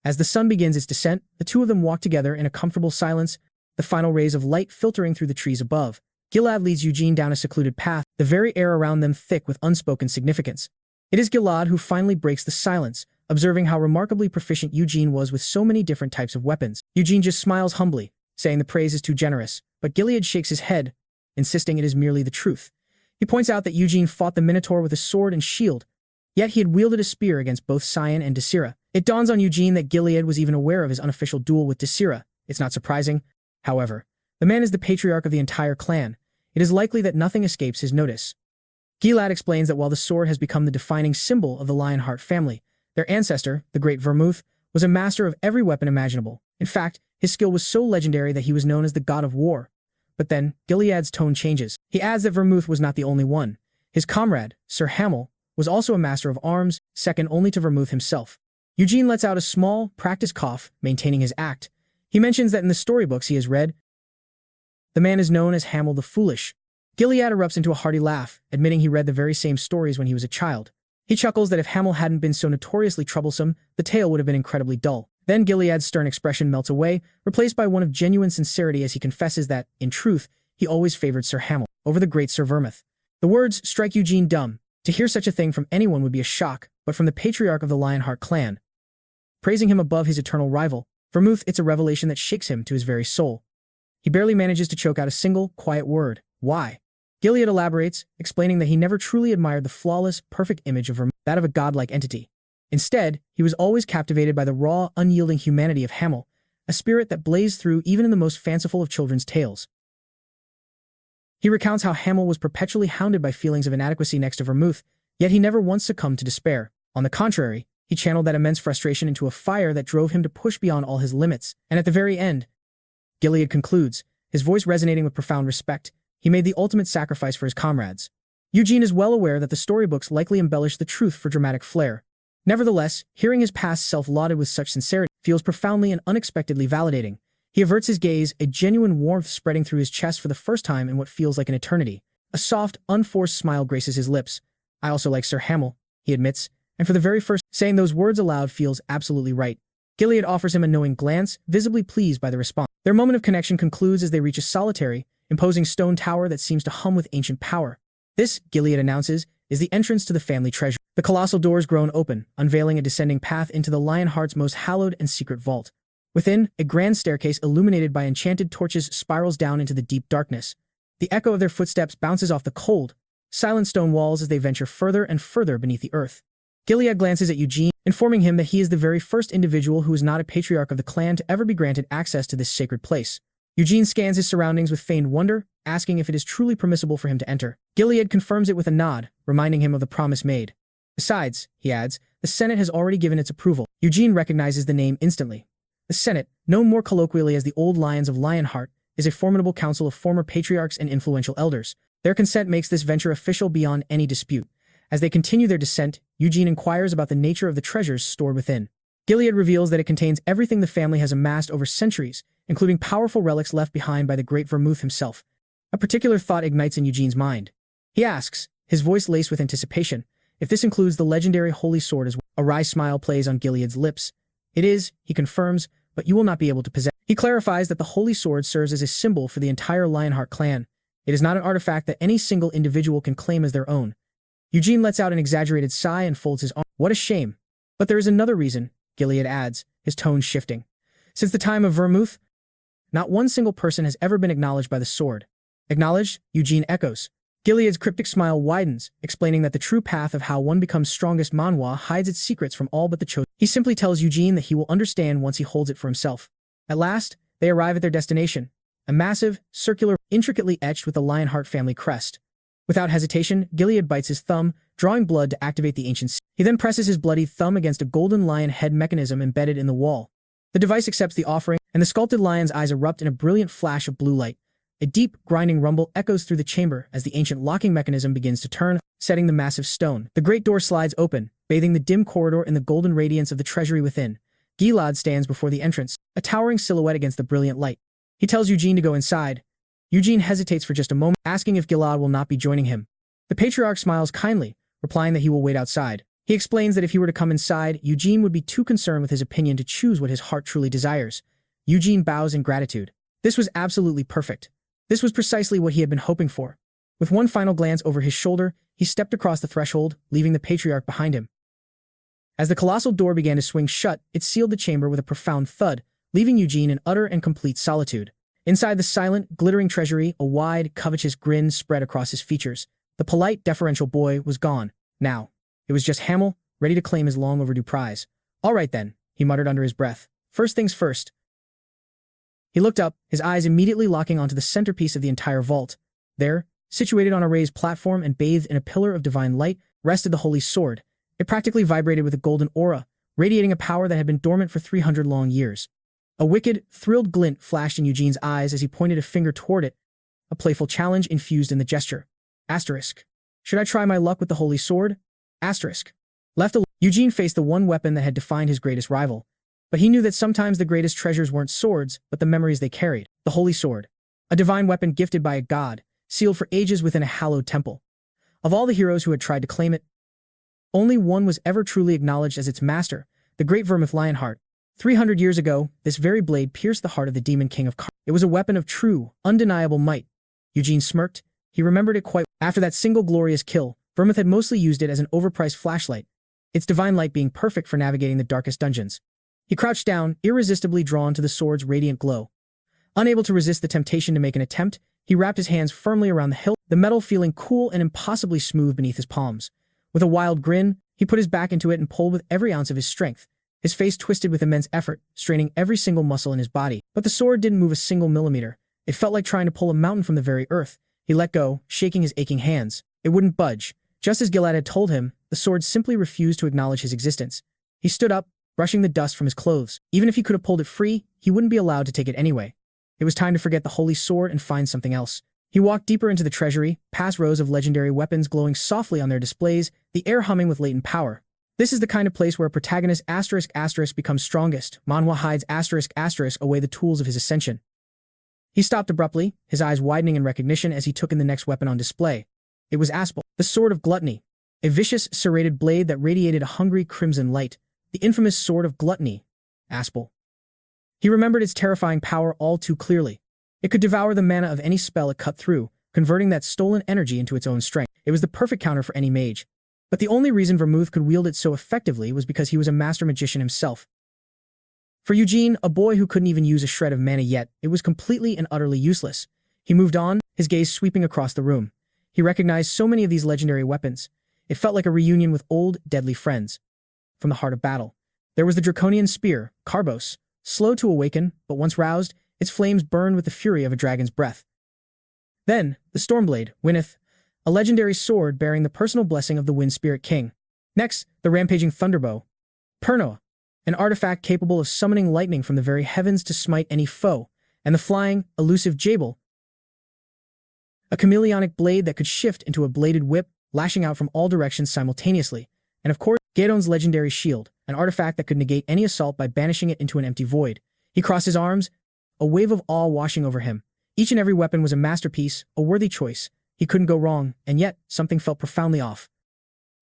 As the sun begins its descent, the two of them walk together in a comfortable silence, the final rays of light filtering through the trees above. Gilad leads Eugene down a secluded path, the very air around them thick with unspoken significance. It is Gilad who finally breaks the silence, observing how remarkably proficient Eugene was with so many different types of weapons. Eugene just smiles humbly, saying the praise is too generous, but Gilead shakes his head, insisting it is merely the truth. He points out that Eugene fought the Minotaur with a sword and shield, yet he had wielded a spear against both Cyan and Desira. It dawns on Eugene that Gilead was even aware of his unofficial duel with Desira. It's not surprising. However, the man is the patriarch of the entire clan. It is likely that nothing escapes his notice. Gilad explains that while the sword has become the defining symbol of the Lionheart family, their ancestor, the Great Vermouth, was a master of every weapon imaginable. In fact, his skill was so legendary that he was known as the God of War. But then, Gilead's tone changes. He adds that Vermouth was not the only one. His comrade, Sir Hamill, was also a master of arms, second only to Vermouth himself. Eugene lets out a small, practiced cough, maintaining his act. He mentions that in the storybooks he has read, the man is known as Hamill the Foolish. Gilead erupts into a hearty laugh, admitting he read the very same stories when he was a child. He chuckles that if Hamill hadn't been so notoriously troublesome, the tale would have been incredibly dull. Then Gilead's stern expression melts away, replaced by one of genuine sincerity as he confesses that, in truth, he always favored Sir Hamill over the great Sir Vermouth. The words strike Eugene dumb. To hear such a thing from anyone would be a shock, but from the patriarch of the Lionheart clan, praising him above his eternal rival, Vermouth, it's a revelation that shakes him to his very soul. He barely manages to choke out a single, quiet word. Why? Gilead elaborates, explaining that he never truly admired the flawless, perfect image of Vermouth, that of a godlike entity. Instead, he was always captivated by the raw, unyielding humanity of Hamill, a spirit that blazed through even in the most fanciful of children's tales. He recounts how Hamill was perpetually hounded by feelings of inadequacy next to Vermouth, yet he never once succumbed to despair. On the contrary, he channeled that immense frustration into a fire that drove him to push beyond all his limits, and at the very end, Gilead concludes, his voice resonating with profound respect, he made the ultimate sacrifice for his comrades. Eugene is well aware that the storybooks likely embellish the truth for dramatic flair. Nevertheless, hearing his past self lauded with such sincerity feels profoundly and unexpectedly validating. He averts his gaze, a genuine warmth spreading through his chest for the first time in what feels like an eternity. A soft, unforced smile graces his lips. I also like Sir Hamill, he admits, and for the very first, saying those words aloud feels absolutely right. Gilead offers him a knowing glance, visibly pleased by the response. Their moment of connection concludes as they reach a solitary, imposing stone tower that seems to hum with ancient power. This, Gilead announces, is the entrance to the family treasure. The colossal doors groan open, unveiling a descending path into the Lionheart's most hallowed and secret vault. Within, a grand staircase illuminated by enchanted torches spirals down into the deep darkness. The echo of their footsteps bounces off the cold, silent stone walls as they venture further and further beneath the earth. Gilead glances at Eugene, informing him that he is the very first individual who is not a patriarch of the clan to ever be granted access to this sacred place. Eugene scans his surroundings with feigned wonder, asking if it is truly permissible for him to enter. Gilead confirms it with a nod, reminding him of the promise made. Besides, he adds, the Senate has already given its approval. Eugene recognizes the name instantly. The Senate, known more colloquially as the Old Lions of Lionheart, is a formidable council of former patriarchs and influential elders. Their consent makes this venture official beyond any dispute. As they continue their descent, Eugene inquires about the nature of the treasures stored within. Gilead reveals that it contains everything the family has amassed over centuries, including powerful relics left behind by the Great Vermouth himself. A particular thought ignites in Eugene's mind. He asks, his voice laced with anticipation, if this includes the legendary Holy Sword as well. A wry smile plays on Gilead's lips. It is, he confirms, but you will not be able to possess. He clarifies that the Holy Sword serves as a symbol for the entire Lionheart clan. It is not an artifact that any single individual can claim as their own. Eugene lets out an exaggerated sigh and folds his arms. What a shame. But there is another reason, Gilead adds, his tone shifting. Since the time of Vermouth, not one single person has ever been acknowledged by the sword. Acknowledged? Eugene echoes. Gilead's cryptic smile widens, explaining that the true path of how one becomes strongest Manhwa hides its secrets from all but the chosen. He simply tells Eugene that he will understand once he holds it for himself. At last, they arrive at their destination, a massive, circular, intricately etched with the Lionheart family crest. Without hesitation, Gilead bites his thumb, drawing blood to activate the ancient seal. He then presses his bloodied thumb against a golden lion head mechanism embedded in the wall. The device accepts the offering, and the sculpted lion's eyes erupt in a brilliant flash of blue light. A deep, grinding rumble echoes through the chamber as the ancient locking mechanism begins to turn, setting the massive stone. The great door slides open, bathing the dim corridor in the golden radiance of the treasury within. Gilad stands before the entrance, a towering silhouette against the brilliant light. He tells Eugene to go inside. Eugene hesitates for just a moment, asking if Gilad will not be joining him. The Patriarch smiles kindly, replying that he will wait outside. He explains that if he were to come inside, Eugene would be too concerned with his opinion to choose what his heart truly desires. Eugene bows in gratitude. This was absolutely perfect. This was precisely what he had been hoping for. With one final glance over his shoulder, he stepped across the threshold, leaving the Patriarch behind him. As the colossal door began to swing shut, it sealed the chamber with a profound thud, leaving Eugene in utter and complete solitude. Inside the silent, glittering treasury, a wide, covetous grin spread across his features. The polite, deferential boy was gone. Now, it was just Hamill, ready to claim his long-overdue prize. "All right then," he muttered under his breath. "First things first." He looked up, his eyes immediately locking onto the centerpiece of the entire vault. There, situated on a raised platform and bathed in a pillar of divine light, rested the holy sword. It practically vibrated with a golden aura, radiating a power that had been dormant for 300 long years. A wicked, thrilled glint flashed in Eugene's eyes as he pointed a finger toward it, a playful challenge infused in the gesture. Asterisk. Should I try my luck with the holy sword? Asterisk. Left alone, Eugene faced the one weapon that had defined his greatest rival. But he knew that sometimes the greatest treasures weren't swords, but the memories they carried. The holy sword. A divine weapon gifted by a god, sealed for ages within a hallowed temple. Of all the heroes who had tried to claim it, only one was ever truly acknowledged as its master, the Great Vermouth Lionheart. 300 years ago, this very blade pierced the heart of the demon king of Car. It was a weapon of true, undeniable might. Eugene smirked. He remembered it quite. After that single glorious kill, Vermouth had mostly used it as an overpriced flashlight, its divine light being perfect for navigating the darkest dungeons. He crouched down, irresistibly drawn to the sword's radiant glow. Unable to resist the temptation to make an attempt, he wrapped his hands firmly around the hilt, the metal feeling cool and impossibly smooth beneath his palms. With a wild grin, he put his back into it and pulled with every ounce of his strength. His face twisted with immense effort, straining every single muscle in his body. But the sword didn't move a single millimeter. It felt like trying to pull a mountain from the very earth. He let go, shaking his aching hands. It wouldn't budge. Just as Gilad had told him, the sword simply refused to acknowledge his existence. He stood up, brushing the dust from his clothes. Even if he could have pulled it free, he wouldn't be allowed to take it anyway. It was time to forget the holy sword and find something else. He walked deeper into the treasury, past rows of legendary weapons glowing softly on their displays, the air humming with latent power. This is the kind of place where a protagonist *** becomes strongest. Manhwa hides *** away the tools of his ascension. He stopped abruptly, his eyes widening in recognition as he took in the next weapon on display. It was Aspel, the sword of gluttony, a vicious, serrated blade that radiated a hungry crimson light. The infamous sword of gluttony. Aspel. He remembered its terrifying power all too clearly. It could devour the mana of any spell it cut through, converting that stolen energy into its own strength. It was the perfect counter for any mage. But the only reason Vermouth could wield it so effectively was because he was a master magician himself. For Eugene, a boy who couldn't even use a shred of mana yet, it was completely and utterly useless. He moved on, his gaze sweeping across the room. He recognized so many of these legendary weapons. It felt like a reunion with old, deadly friends. From the heart of battle, there was the draconian spear, Karbos, slow to awaken, but once roused, its flames burned with the fury of a dragon's breath. Then, the Stormblade, Winneth, a legendary sword bearing the personal blessing of the Wind Spirit King. Next, the rampaging Thunderbow, Pernoa, an artifact capable of summoning lightning from the very heavens to smite any foe, and the flying, elusive Jabal, a chameleonic blade that could shift into a bladed whip, lashing out from all directions simultaneously, and of course, Gaedon's legendary shield, an artifact that could negate any assault by banishing it into an empty void. He crossed his arms, a wave of awe washing over him. Each and every weapon was a masterpiece, a worthy choice. He couldn't go wrong, and yet, something felt profoundly off.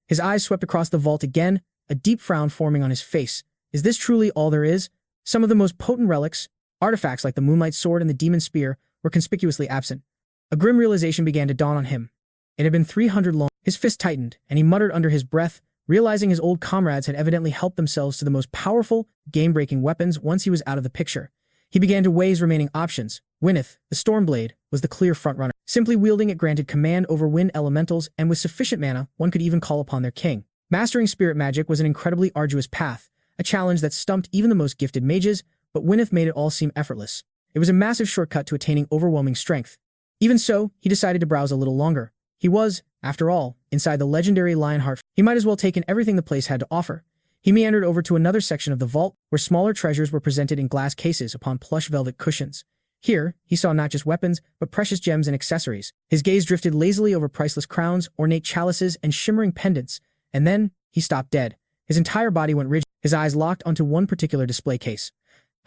His eyes swept across the vault again, a deep frown forming on his face. Is this truly all there is? Some of the most potent relics, artifacts like the Moonlight Sword and the Demon Spear, were conspicuously absent. A grim realization began to dawn on him. It had been 300 long. His fist tightened, and he muttered under his breath, realizing his old comrades had evidently helped themselves to the most powerful, game-breaking weapons once he was out of the picture. He began to weigh his remaining options. Winneth, the Stormblade, was the clear frontrunner. Simply wielding it granted command over wind elementals, and with sufficient mana, one could even call upon their king. Mastering spirit magic was an incredibly arduous path, a challenge that stumped even the most gifted mages, but Winneth made it all seem effortless. It was a massive shortcut to attaining overwhelming strength. Even so, he decided to browse a little longer. He was, after all, inside the legendary Lionheart. He might as well take in everything the place had to offer. He meandered over to another section of the vault, where smaller treasures were presented in glass cases upon plush velvet cushions. Here, he saw not just weapons, but precious gems and accessories. His gaze drifted lazily over priceless crowns, ornate chalices, and shimmering pendants, and then he stopped dead. His entire body went rigid, his eyes locked onto one particular display case.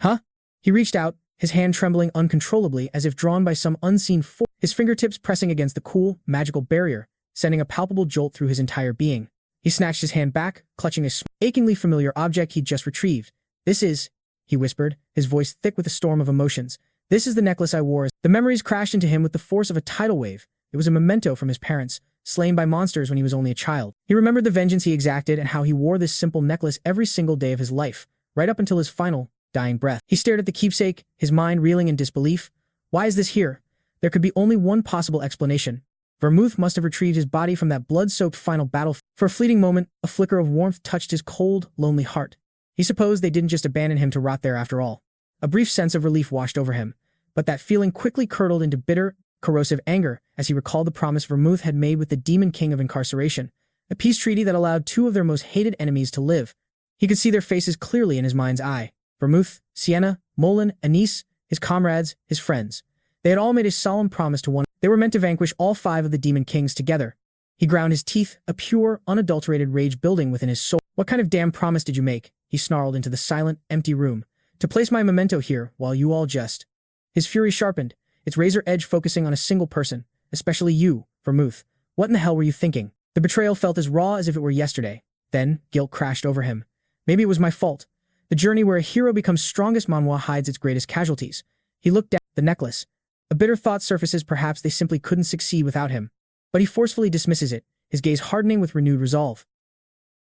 Huh? He reached out, his hand trembling uncontrollably as if drawn by some unseen force, his fingertips pressing against the cool, magical barrier, sending a palpable jolt through his entire being. He snatched his hand back, clutching a achingly familiar object he'd just retrieved. "This is," he whispered, his voice thick with a storm of emotions. "This is the necklace I wore." The memories crashed into him with the force of a tidal wave. It was a memento from his parents, slain by monsters when he was only a child. He remembered the vengeance he exacted and how he wore this simple necklace every single day of his life, right up until his final, dying breath. He stared at the keepsake, his mind reeling in disbelief. Why is this here? There could be only one possible explanation. Vermouth must have retrieved his body from that blood-soaked final battle. For a fleeting moment, a flicker of warmth touched his cold, lonely heart. He supposed they didn't just abandon him to rot there after all. A brief sense of relief washed over him, but that feeling quickly curdled into bitter, corrosive anger as he recalled the promise Vermouth had made with the Demon King of Incarceration, a peace treaty that allowed two of their most hated enemies to live. He could see their faces clearly in his mind's eye. Vermouth, Sienna, Molin, Anise, his comrades, his friends. They had all made a solemn promise to one. They were meant to vanquish all 5 of the Demon Kings together. He ground his teeth, a pure, unadulterated rage building within his soul. "What kind of damn promise did you make?" he snarled into the silent, empty room. "To place my memento here while you all just..." His fury sharpened, its razor edge focusing on a single person, especially you, Vermouth. What in the hell were you thinking? The betrayal felt as raw as if it were yesterday. Then, guilt crashed over him. Maybe it was my fault. The journey where a hero becomes strongest Manhwa hides its greatest casualties. He looked down at the necklace. A bitter thought surfaces, perhaps they simply couldn't succeed without him. But he forcefully dismisses it, his gaze hardening with renewed resolve.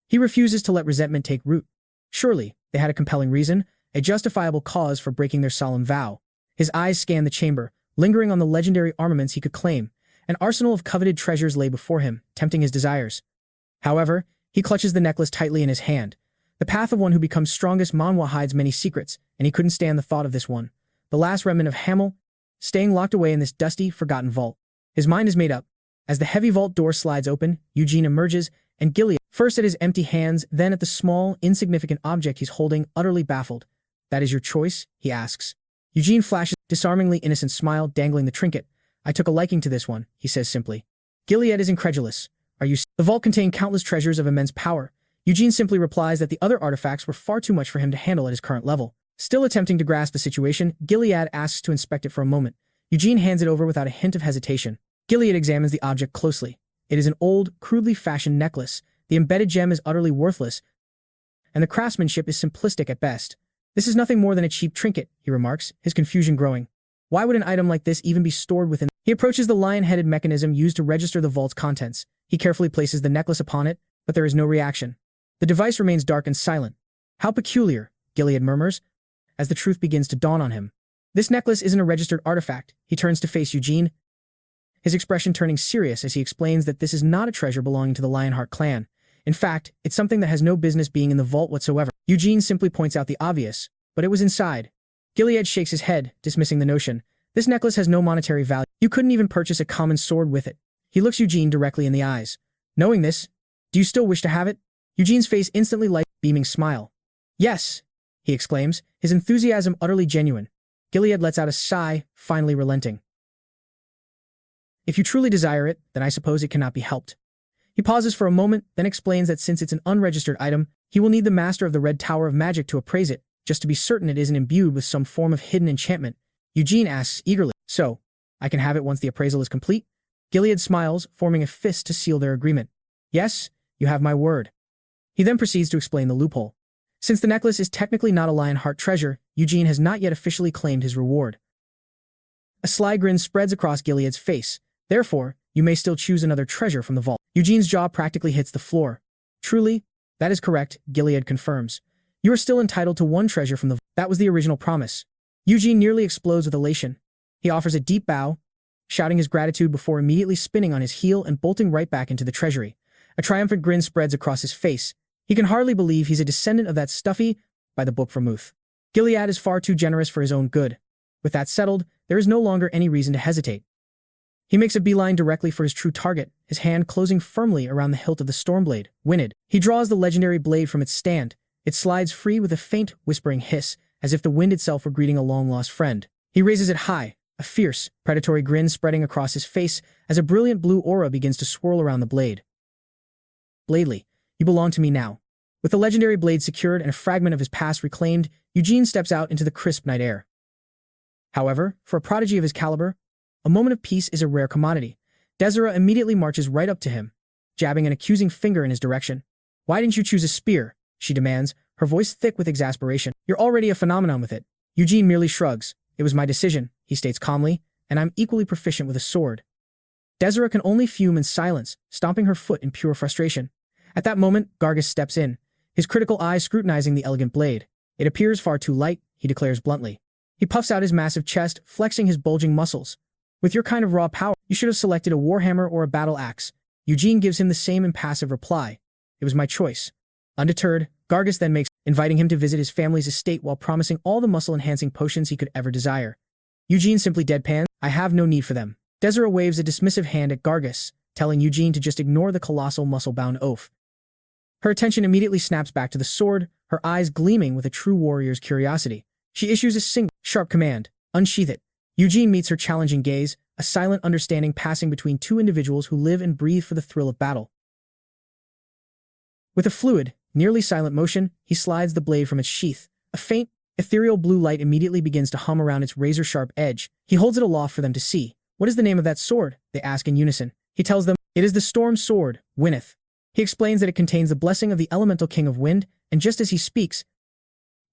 He refuses to let resentment take root. Surely, they had a compelling reason, a justifiable cause for breaking their solemn vow. His eyes scanned the chamber, lingering on the legendary armaments he could claim. An arsenal of coveted treasures lay before him, tempting his desires. However, he clutches the necklace tightly in his hand. The path of one who becomes strongest Manhwa hides many secrets, and he couldn't stand the thought of this one. The last remnant of Hamill, staying locked away in this dusty, forgotten vault. His mind is made up. As the heavy vault door slides open, Eugene emerges, and Gilead, first at his empty hands, then at the small, insignificant object he's holding, utterly baffled. "That is your choice?" he asks. Eugene flashes a disarmingly innocent smile, dangling the trinket. "I took a liking to this one," he says simply. Gilead is incredulous. "Are you?" The vault contained countless treasures of immense power. Eugene simply replies that the other artifacts were far too much for him to handle at his current level. Still attempting to grasp the situation, Gilead asks to inspect it for a moment. Eugene hands it over without a hint of hesitation. Gilead examines the object closely. It is an old, crudely fashioned necklace. The embedded gem is utterly worthless, and the craftsmanship is simplistic at best. "This is nothing more than a cheap trinket," he remarks, his confusion growing. "Why would an item like this even be stored within?" He approaches the lion-headed mechanism used to register the vault's contents. He carefully places the necklace upon it, but there is no reaction. The device remains dark and silent. "How peculiar," Gilead murmurs, as the truth begins to dawn on him. "This necklace isn't a registered artifact." He turns to face Eugene, his expression turning serious as he explains that this is not a treasure belonging to the Lionheart clan. In fact, it's something that has no business being in the vault whatsoever. Eugene simply points out the obvious, but it was inside. Gilead shakes his head, dismissing the notion. "This necklace has no monetary value. You couldn't even purchase a common sword with it." He looks Eugene directly in the eyes. "Knowing this, do you still wish to have it?" Eugene's face instantly lights a beaming smile. "Yes," he exclaims, his enthusiasm utterly genuine. Gilead lets out a sigh, finally relenting. "If you truly desire it, then I suppose it cannot be helped." He pauses for a moment, then explains that since it's an unregistered item, he will need the master of the Red Tower of Magic to appraise it, just to be certain it isn't imbued with some form of hidden enchantment. Eugene asks eagerly, "So, I can have it once the appraisal is complete?" Gilead smiles, forming a fist to seal their agreement. "Yes, you have my word." He then proceeds to explain the loophole. Since the necklace is technically not a Lionheart treasure, Eugene has not yet officially claimed his reward. A sly grin spreads across Gilead's face. "Therefore, you may still choose another treasure from the vault." Eugene's jaw practically hits the floor. "Truly?" "That is correct," Gilead confirms. "You are still entitled to one treasure from the vault. That was the original promise." Eugene nearly explodes with elation. He offers a deep bow, shouting his gratitude before immediately spinning on his heel and bolting right back into the treasury. A triumphant grin spreads across his face. He can hardly believe he's a descendant of that stuffy, by the book Vermouth. Gilead is far too generous for his own good. With that settled, there is no longer any reason to hesitate. He makes a beeline directly for his true target, his hand closing firmly around the hilt of the Stormblade, Wynid. He draws the legendary blade from its stand. It slides free with a faint, whispering hiss, as if the wind itself were greeting a long-lost friend. He raises it high, a fierce, predatory grin spreading across his face as a brilliant blue aura begins to swirl around the blade. Bladely, you belong to me now. With the legendary blade secured and a fragment of his past reclaimed, Eugene steps out into the crisp night air. However, for a prodigy of his caliber, a moment of peace is a rare commodity. Desiree immediately marches right up to him, jabbing an accusing finger in his direction. Why didn't you choose a spear? She demands, her voice thick with exasperation. You're already a phenomenon with it. Eugene merely shrugs. It was my decision, he states calmly, and I'm equally proficient with a sword. Desiree can only fume in silence, stomping her foot in pure frustration. At that moment, Gargus steps in, his critical eye scrutinizing the elegant blade. It appears far too light, he declares bluntly. He puffs out his massive chest, flexing his bulging muscles. With your kind of raw power, you should have selected a warhammer or a battle axe. Eugene gives him the same impassive reply. It was my choice. Undeterred, Gargus then makes, inviting him to visit his family's estate while promising all the muscle-enhancing potions he could ever desire. Eugene simply deadpans, I have no need for them. Desiree waves a dismissive hand at Gargus, telling Eugene to just ignore the colossal muscle-bound oaf. Her attention immediately snaps back to the sword, her eyes gleaming with a true warrior's curiosity. She issues a single, sharp command, unsheath it. Eugene meets her challenging gaze, a silent understanding passing between two individuals who live and breathe for the thrill of battle. With a fluid, nearly silent motion, he slides the blade from its sheath. A faint, ethereal blue light immediately begins to hum around its razor-sharp edge. He holds it aloft for them to see. What is the name of that sword? They ask in unison. He tells them, it is the Storm Sword, Winneth. He explains that it contains the blessing of the elemental king of wind, and just as he speaks,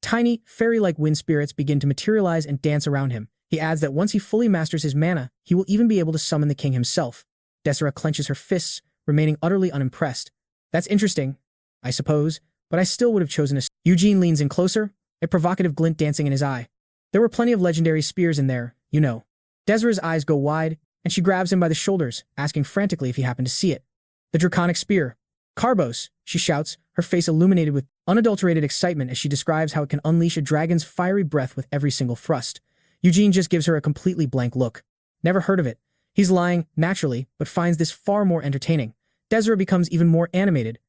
tiny, fairy-like wind spirits begin to materialize and dance around him. He adds that once he fully masters his mana, he will even be able to summon the king himself. Desiree clenches her fists, remaining utterly unimpressed. That's interesting, I suppose, but I still would have chosen a... Eugene leans in closer, a provocative glint dancing in his eye. There were plenty of legendary spears in there, you know. Desiree's eyes go wide, and she grabs him by the shoulders, asking frantically if he happened to see it. The draconic spear. Carbos, she shouts, her face illuminated with unadulterated excitement as she describes how it can unleash a dragon's fiery breath with every single thrust. Eugene just gives her a completely blank look. Never heard of it. He's lying, naturally, but finds this far more entertaining. Desiree becomes even more animated.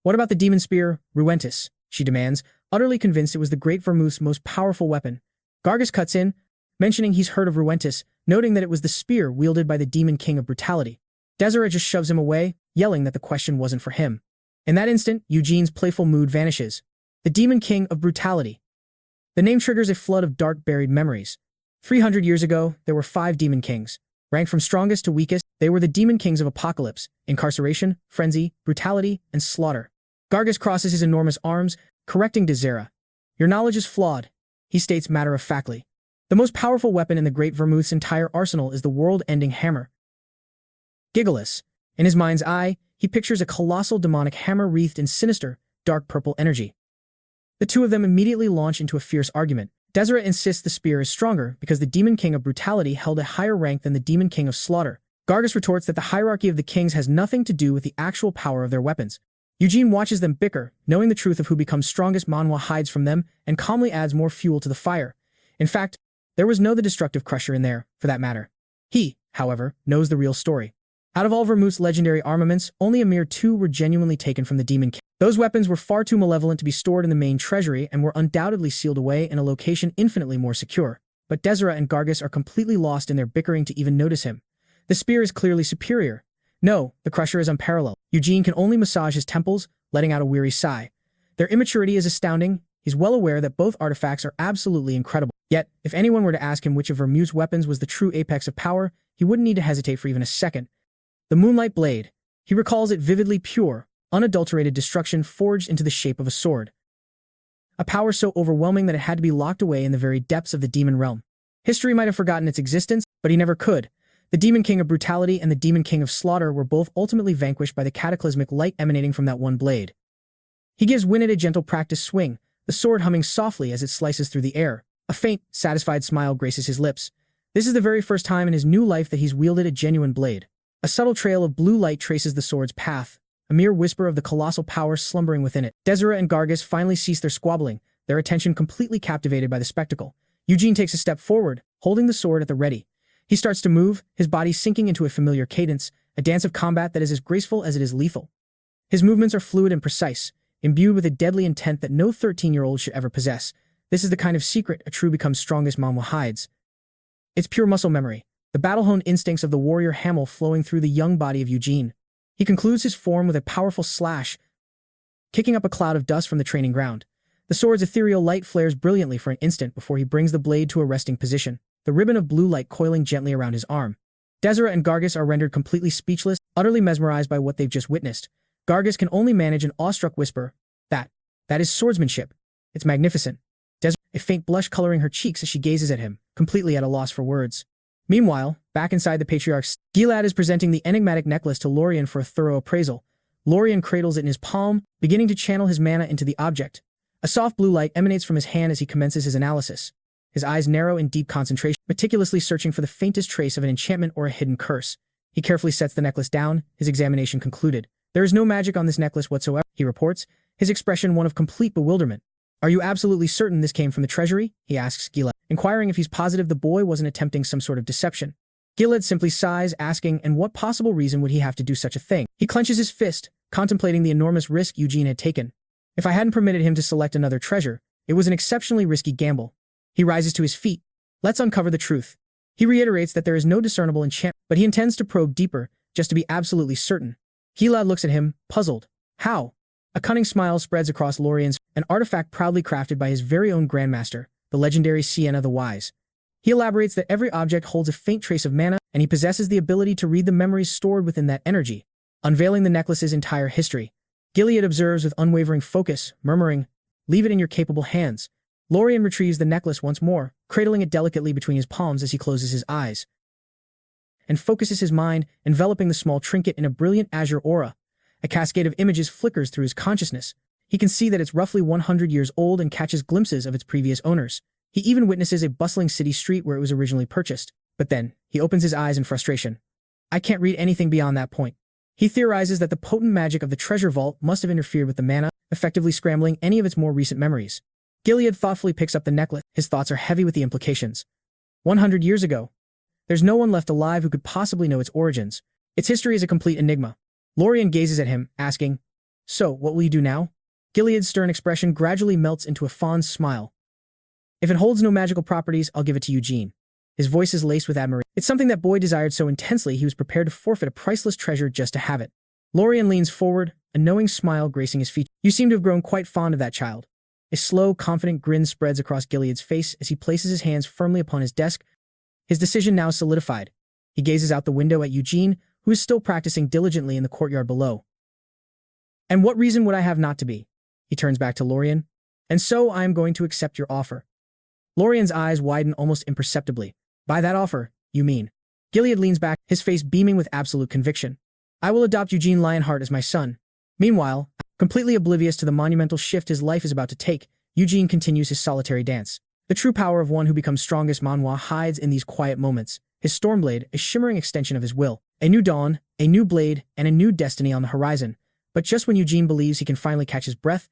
What about the demon spear, Ruentis? She demands, utterly convinced it was the Great Vermouth's most powerful weapon. Gargus cuts in, mentioning he's heard of Ruentis, noting that it was the spear wielded by the demon king of brutality. Desiree just shoves him away, yelling that the question wasn't for him. In that instant, Eugene's playful mood vanishes. The demon king of brutality. The name triggers a flood of dark buried memories. 300 years ago, there were 5 demon kings. Ranked from strongest to weakest, they were the demon kings of apocalypse, incarceration, frenzy, brutality, and slaughter. Gargus crosses his enormous arms, correcting Desiree. Your knowledge is flawed, he states matter-of-factly. The most powerful weapon in the Great Vermouth's entire arsenal is the world-ending hammer. Giggles. In his mind's eye, he pictures a colossal demonic hammer wreathed in sinister, dark purple energy. The two of them immediately launch into a fierce argument. Desiree insists the spear is stronger because the demon king of brutality held a higher rank than the demon king of slaughter. Gargus retorts that the hierarchy of the kings has nothing to do with the actual power of their weapons. Eugene watches them bicker, knowing the truth of who becomes strongest. Manhwa hides from them and calmly adds more fuel to the fire. In fact, there was no the destructive crusher in there, for that matter. He, however, knows the real story. Out of all Vermouth's legendary armaments, only a mere 2 were genuinely taken from the demon king. Those weapons were far too malevolent to be stored in the main treasury and were undoubtedly sealed away in a location infinitely more secure. But Desiree and Gargus are completely lost in their bickering to even notice him. The spear is clearly superior. No, the crusher is unparalleled. Eugene can only massage his temples, letting out a weary sigh. Their immaturity is astounding. He's well aware that both artifacts are absolutely incredible. Yet, if anyone were to ask him which of Vermouth's weapons was the true apex of power, he wouldn't need to hesitate for even a second. The Moonlight Blade. He recalls it vividly: pure, unadulterated destruction forged into the shape of a sword. A power so overwhelming that it had to be locked away in the very depths of the demon realm. History might have forgotten its existence, but he never could. The demon king of brutality and the demon king of slaughter were both ultimately vanquished by the cataclysmic light emanating from that one blade. He gives Winnett a gentle practice swing, the sword humming softly as it slices through the air. A faint, satisfied smile graces his lips. This is the very first time in his new life that he's wielded a genuine blade. A subtle trail of blue light traces the sword's path, a mere whisper of the colossal power slumbering within it. Desiree and Gargus finally cease their squabbling, their attention completely captivated by the spectacle. Eugene takes a step forward, holding the sword at the ready. He starts to move, his body sinking into a familiar cadence, a dance of combat that is as graceful as it is lethal. His movements are fluid and precise, imbued with a deadly intent that no 13-year-old should ever possess. This is the kind of secret a true becomes strongest Manhwa hides. It's pure muscle memory, the battle-honed instincts of the warrior Hamill flowing through the young body of Eugene. He concludes his form with a powerful slash, kicking up a cloud of dust from the training ground. The sword's ethereal light flares brilliantly for an instant before he brings the blade to a resting position, the ribbon of blue light coiling gently around his arm. Desiree and Gargis are rendered completely speechless, utterly mesmerized by what they've just witnessed. Gargis can only manage an awestruck whisper, that is swordsmanship. It's magnificent. Desiree, a faint blush coloring her cheeks as she gazes at him, completely at a loss for words. Meanwhile, back inside the Patriarch's, Gilad is presenting the enigmatic necklace to Lorien for a thorough appraisal. Lorien cradles it in his palm, beginning to channel his mana into the object. A soft blue light emanates from his hand as he commences his analysis. His eyes narrow in deep concentration, meticulously searching for the faintest trace of an enchantment or a hidden curse. He carefully sets the necklace down, his examination concluded. There is no magic on this necklace whatsoever, he reports, his expression one of complete bewilderment. Are you absolutely certain this came from the treasury? He asks Gilad, inquiring if he's positive the boy wasn't attempting some sort of deception. Gilad simply sighs, asking, and what possible reason would he have to do such a thing? He clenches his fist, contemplating the enormous risk Eugene had taken. If I hadn't permitted him to select another treasure, it was an exceptionally risky gamble. He rises to his feet. Let's uncover the truth. He reiterates that there is no discernible enchantment, but he intends to probe deeper, just to be absolutely certain. Gilad looks at him, puzzled. How? A cunning smile spreads across Lorien's, an artifact proudly crafted by his very own grandmaster, the legendary Sienna the Wise. He elaborates that every object holds a faint trace of mana, and he possesses the ability to read the memories stored within that energy. Unveiling the necklace's entire history, Gilead observes with unwavering focus, murmuring, "Leave it in your capable hands." Lorien retrieves the necklace once more, cradling it delicately between his palms as he closes his eyes, and focuses his mind, enveloping the small trinket in a brilliant azure aura. A cascade of images flickers through his consciousness. He can see that it's roughly 100 years old and catches glimpses of its previous owners. He even witnesses a bustling city street where it was originally purchased. But then, he opens his eyes in frustration. I can't read anything beyond that point. He theorizes that the potent magic of the treasure vault must have interfered with the mana, effectively scrambling any of its more recent memories. Gilead thoughtfully picks up the necklace. His thoughts are heavy with the implications. 100 years ago. There's no one left alive who could possibly know its origins. Its history is a complete enigma. Lorien gazes at him, asking, "So, what will you do now?" Gilead's stern expression gradually melts into a fond smile. "If it holds no magical properties, I'll give it to Eugene." His voice is laced with admiration. It's something that boy desired so intensely he was prepared to forfeit a priceless treasure just to have it. Lorien leans forward, a knowing smile gracing his features. "You seem to have grown quite fond of that child." A slow, confident grin spreads across Gilead's face as he places his hands firmly upon his desk, his decision now solidified. He gazes out the window at Eugene, who is still practicing diligently in the courtyard below. "And what reason would I have not to be?" He turns back to Lorien. "And so I am going to accept your offer." Lorien's eyes widen almost imperceptibly. "By that offer, you mean?" Gilead leans back, his face beaming with absolute conviction. "I will adopt Eugene Lionheart as my son." Meanwhile, completely oblivious to the monumental shift his life is about to take, Eugene continues his solitary dance. The true power of one who becomes strongest Manhwa hides in these quiet moments. His Stormblade, a shimmering extension of his will. A new dawn, a new blade, and a new destiny on the horizon. But just when Eugene believes he can finally catch his breath,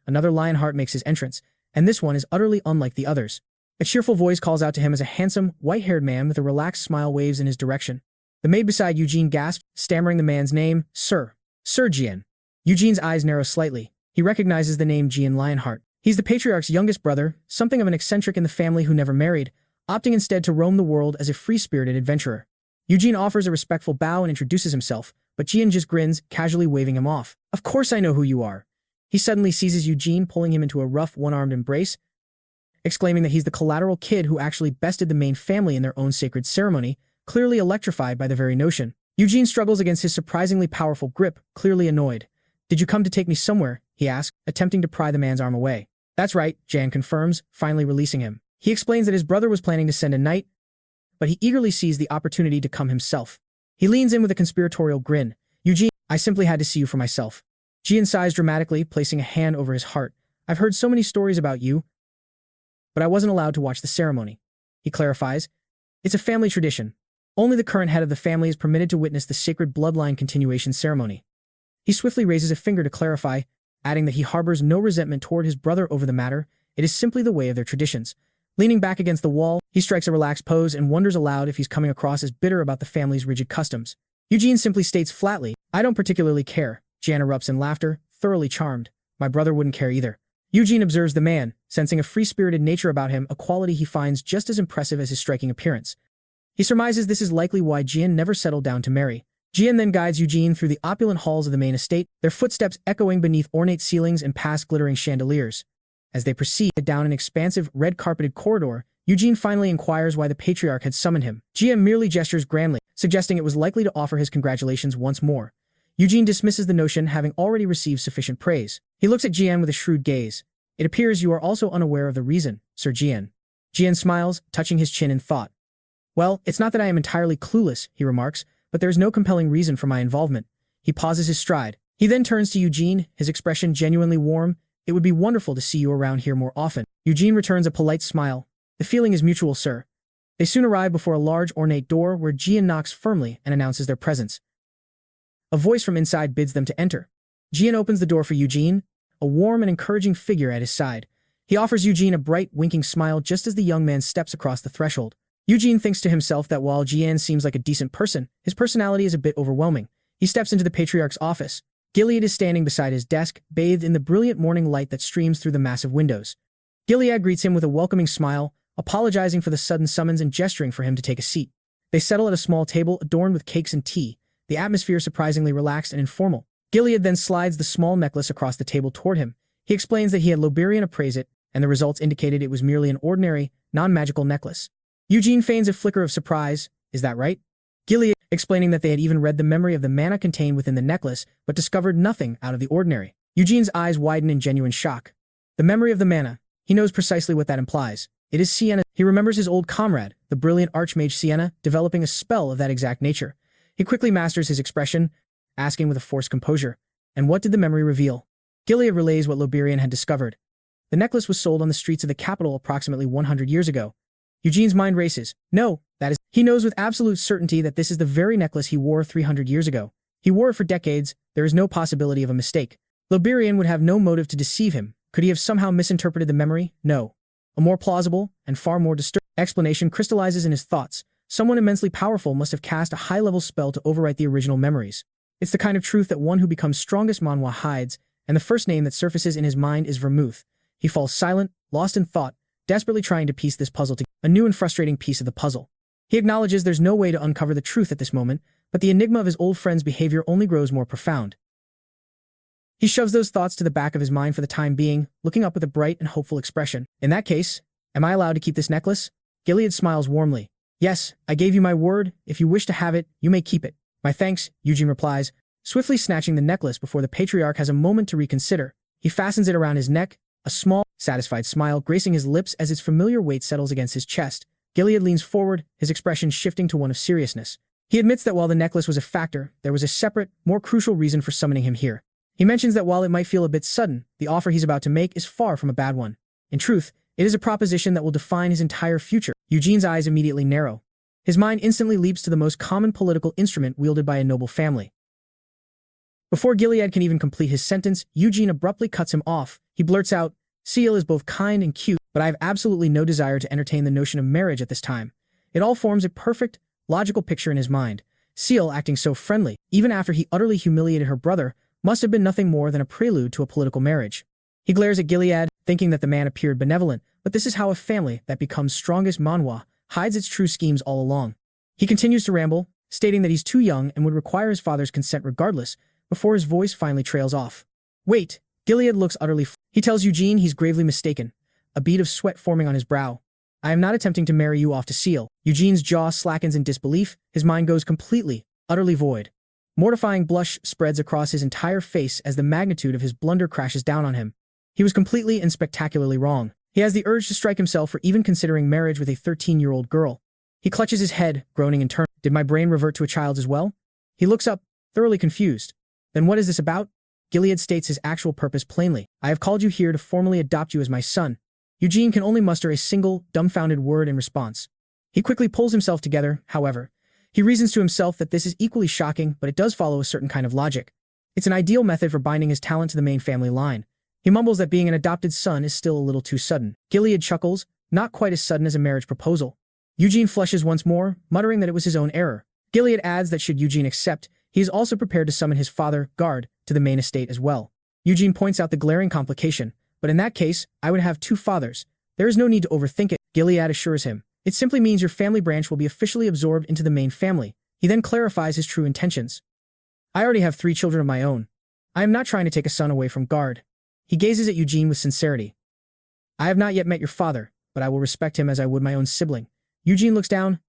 another Lionheart makes his entrance, and this one is utterly unlike the others. A cheerful voice calls out to him as a handsome, white-haired man with a relaxed smile waves in his direction. The maid beside Eugene gasps, stammering the man's name, "Sir. Sir Gian." Eugene's eyes narrow slightly. He recognizes the name Eugene Lionheart. He's the Patriarch's youngest brother, something of an eccentric in the family who never married, opting instead to roam the world as a free-spirited adventurer. Eugene offers a respectful bow and introduces himself, but Gian just grins, casually waving him off. "Of course I know who you are." He suddenly seizes Eugene, pulling him into a rough, one-armed embrace, exclaiming that he's the collateral kid who actually bested the main family in their own sacred ceremony, clearly electrified by the very notion. Eugene struggles against his surprisingly powerful grip, clearly annoyed. "Did you come to take me somewhere?" he asks, attempting to pry the man's arm away. "That's right," Jan confirms, finally releasing him. He explains that his brother was planning to send a knight, but he eagerly sees the opportunity to come himself. He leans in with a conspiratorial grin. "Eugene, I simply had to see you for myself." Gian sighs dramatically, placing a hand over his heart. "I've heard so many stories about you, but I wasn't allowed to watch the ceremony." He clarifies, "It's a family tradition. Only the current head of the family is permitted to witness the sacred bloodline continuation ceremony." He swiftly raises a finger to clarify, adding that he harbors no resentment toward his brother over the matter. It is simply the way of their traditions. Leaning back against the wall, he strikes a relaxed pose and wonders aloud if he's coming across as bitter about the family's rigid customs. Eugene simply states flatly, "I don't particularly care." Jan erupts in laughter, thoroughly charmed. "My brother wouldn't care either." Eugene observes the man, sensing a free-spirited nature about him, a quality he finds just as impressive as his striking appearance. He surmises this is likely why Jian never settled down to marry. Jian then guides Eugene through the opulent halls of the main estate, their footsteps echoing beneath ornate ceilings and past glittering chandeliers. As they proceed down an expansive, red-carpeted corridor, Eugene finally inquires why the Patriarch had summoned him. Jian merely gestures grandly, suggesting it was likely to offer his congratulations once more. Eugene dismisses the notion, having already received sufficient praise. He looks at Jian with a shrewd gaze. It appears you are also unaware of the reason, Sir Jian. Jian smiles, touching his chin in thought. Well, it's not that I am entirely clueless, he remarks, but there is no compelling reason for my involvement. He pauses his stride. He then turns to Eugene, his expression genuinely warm. It would be wonderful to see you around here more often. Eugene returns a polite smile. The feeling is mutual, sir. They soon arrive before a large ornate door where Jian knocks firmly and announces their presence. A voice from inside bids them to enter. Jian opens the door for Eugene, a warm and encouraging figure at his side. He offers Eugene a bright, winking smile just as the young man steps across the threshold. Eugene thinks to himself that while Jian seems like a decent person, his personality is a bit overwhelming. He steps into the Patriarch's office. Gilead is standing beside his desk, bathed in the brilliant morning light that streams through the massive windows. Gilead greets him with a welcoming smile, apologizing for the sudden summons and gesturing for him to take a seat. They settle at a small table adorned with cakes and tea, the atmosphere surprisingly relaxed and informal. Gilead then slides the small necklace across the table toward him. He explains that he had Loberian appraise it, and the results indicated it was merely an ordinary, non-magical necklace. Eugene feigns a flicker of surprise. Is that right? Gilead, explaining that they had even read the memory of the mana contained within the necklace, but discovered nothing out of the ordinary. Eugene's eyes widen in genuine shock. The memory of the mana. He knows precisely what that implies. It is Sienna. He remembers his old comrade, the brilliant archmage Sienna, developing a spell of that exact nature. He quickly masters his expression, asking with a forced composure, and what did the memory reveal? Gilead relays what Loberian had discovered. The necklace was sold on the streets of the capital approximately 100 years ago. Eugene's mind races. No, that is... He knows with absolute certainty that this is the very necklace he wore 300 years ago. He wore it for decades. There is no possibility of a mistake. Loberian would have no motive to deceive him. Could he have somehow misinterpreted the memory? No. A more plausible, and far more disturbing explanation crystallizes in his thoughts. Someone immensely powerful must have cast a high-level spell to overwrite the original memories. It's the kind of truth that one who becomes strongest Manhwa hides, and the first name that surfaces in his mind is Vermouth. He falls silent, lost in thought, desperately trying to piece this puzzle together, a new and frustrating piece of the puzzle. He acknowledges there's no way to uncover the truth at this moment, but the enigma of his old friend's behavior only grows more profound. He shoves those thoughts to the back of his mind for the time being, looking up with a bright and hopeful expression. In that case, am I allowed to keep this necklace? Gilead smiles warmly. Yes, I gave you my word. If you wish to have it, you may keep it. My thanks, Eugene replies, swiftly snatching the necklace before the Patriarch has a moment to reconsider. He fastens it around his neck, a small, satisfied smile gracing his lips as its familiar weight settles against his chest. Gilead leans forward, his expression shifting to one of seriousness. He admits that while the necklace was a factor, there was a separate, more crucial reason for summoning him here. He mentions that while it might feel a bit sudden, the offer he's about to make is far from a bad one. In truth, it is a proposition that will define his entire future. Eugene's eyes immediately narrow. His mind instantly leaps to the most common political instrument wielded by a noble family. Before Gilead can even complete his sentence, Eugene abruptly cuts him off. He blurts out, Seal is both kind and cute, but I have absolutely no desire to entertain the notion of marriage at this time. It all forms a perfect, logical picture in his mind. Seal, acting so friendly, even after he utterly humiliated her brother, must have been nothing more than a prelude to a political marriage. He glares at Gilead, thinking that the man appeared benevolent, but this is how a family that becomes strongest Manhwa hides its true schemes all along. He continues to ramble, stating that he's too young and would require his father's consent regardless, before his voice finally trails off. Wait, Gilead looks utterly He tells Eugene he's gravely mistaken, a bead of sweat forming on his brow. I am not attempting to marry you off to Seal. Eugene's jaw slackens in disbelief, his mind goes completely, utterly void. Mortifying blush spreads across his entire face as the magnitude of his blunder crashes down on him. He was completely and spectacularly wrong. He has the urge to strike himself for even considering marriage with a 13-year-old girl. He clutches his head, groaning in turn. Did my brain revert to a child's as well? He looks up, thoroughly confused. Then what is this about? Gilead states his actual purpose plainly. I have called you here to formally adopt you as my son. Eugene can only muster a single, dumbfounded word in response. He quickly pulls himself together, however. He reasons to himself that this is equally shocking, but it does follow a certain kind of logic. It's an ideal method for binding his talent to the main family line. He mumbles that being an adopted son is still a little too sudden. Gilead chuckles, not quite as sudden as a marriage proposal. Eugene flushes once more, muttering that it was his own error. Gilead adds that should Eugene accept, he is also prepared to summon his father, Guard, to the main estate as well. Eugene points out the glaring complication, But in that case, I would have two fathers. There is no need to overthink it, Gilead assures him. It simply means your family branch will be officially absorbed into the main family. He then clarifies his true intentions. I already have 3 children of my own. I am not trying to take a son away from Guard. He gazes at Eugene with sincerity. I have not yet met your father, but I will respect him as I would my own sibling. Eugene looks down,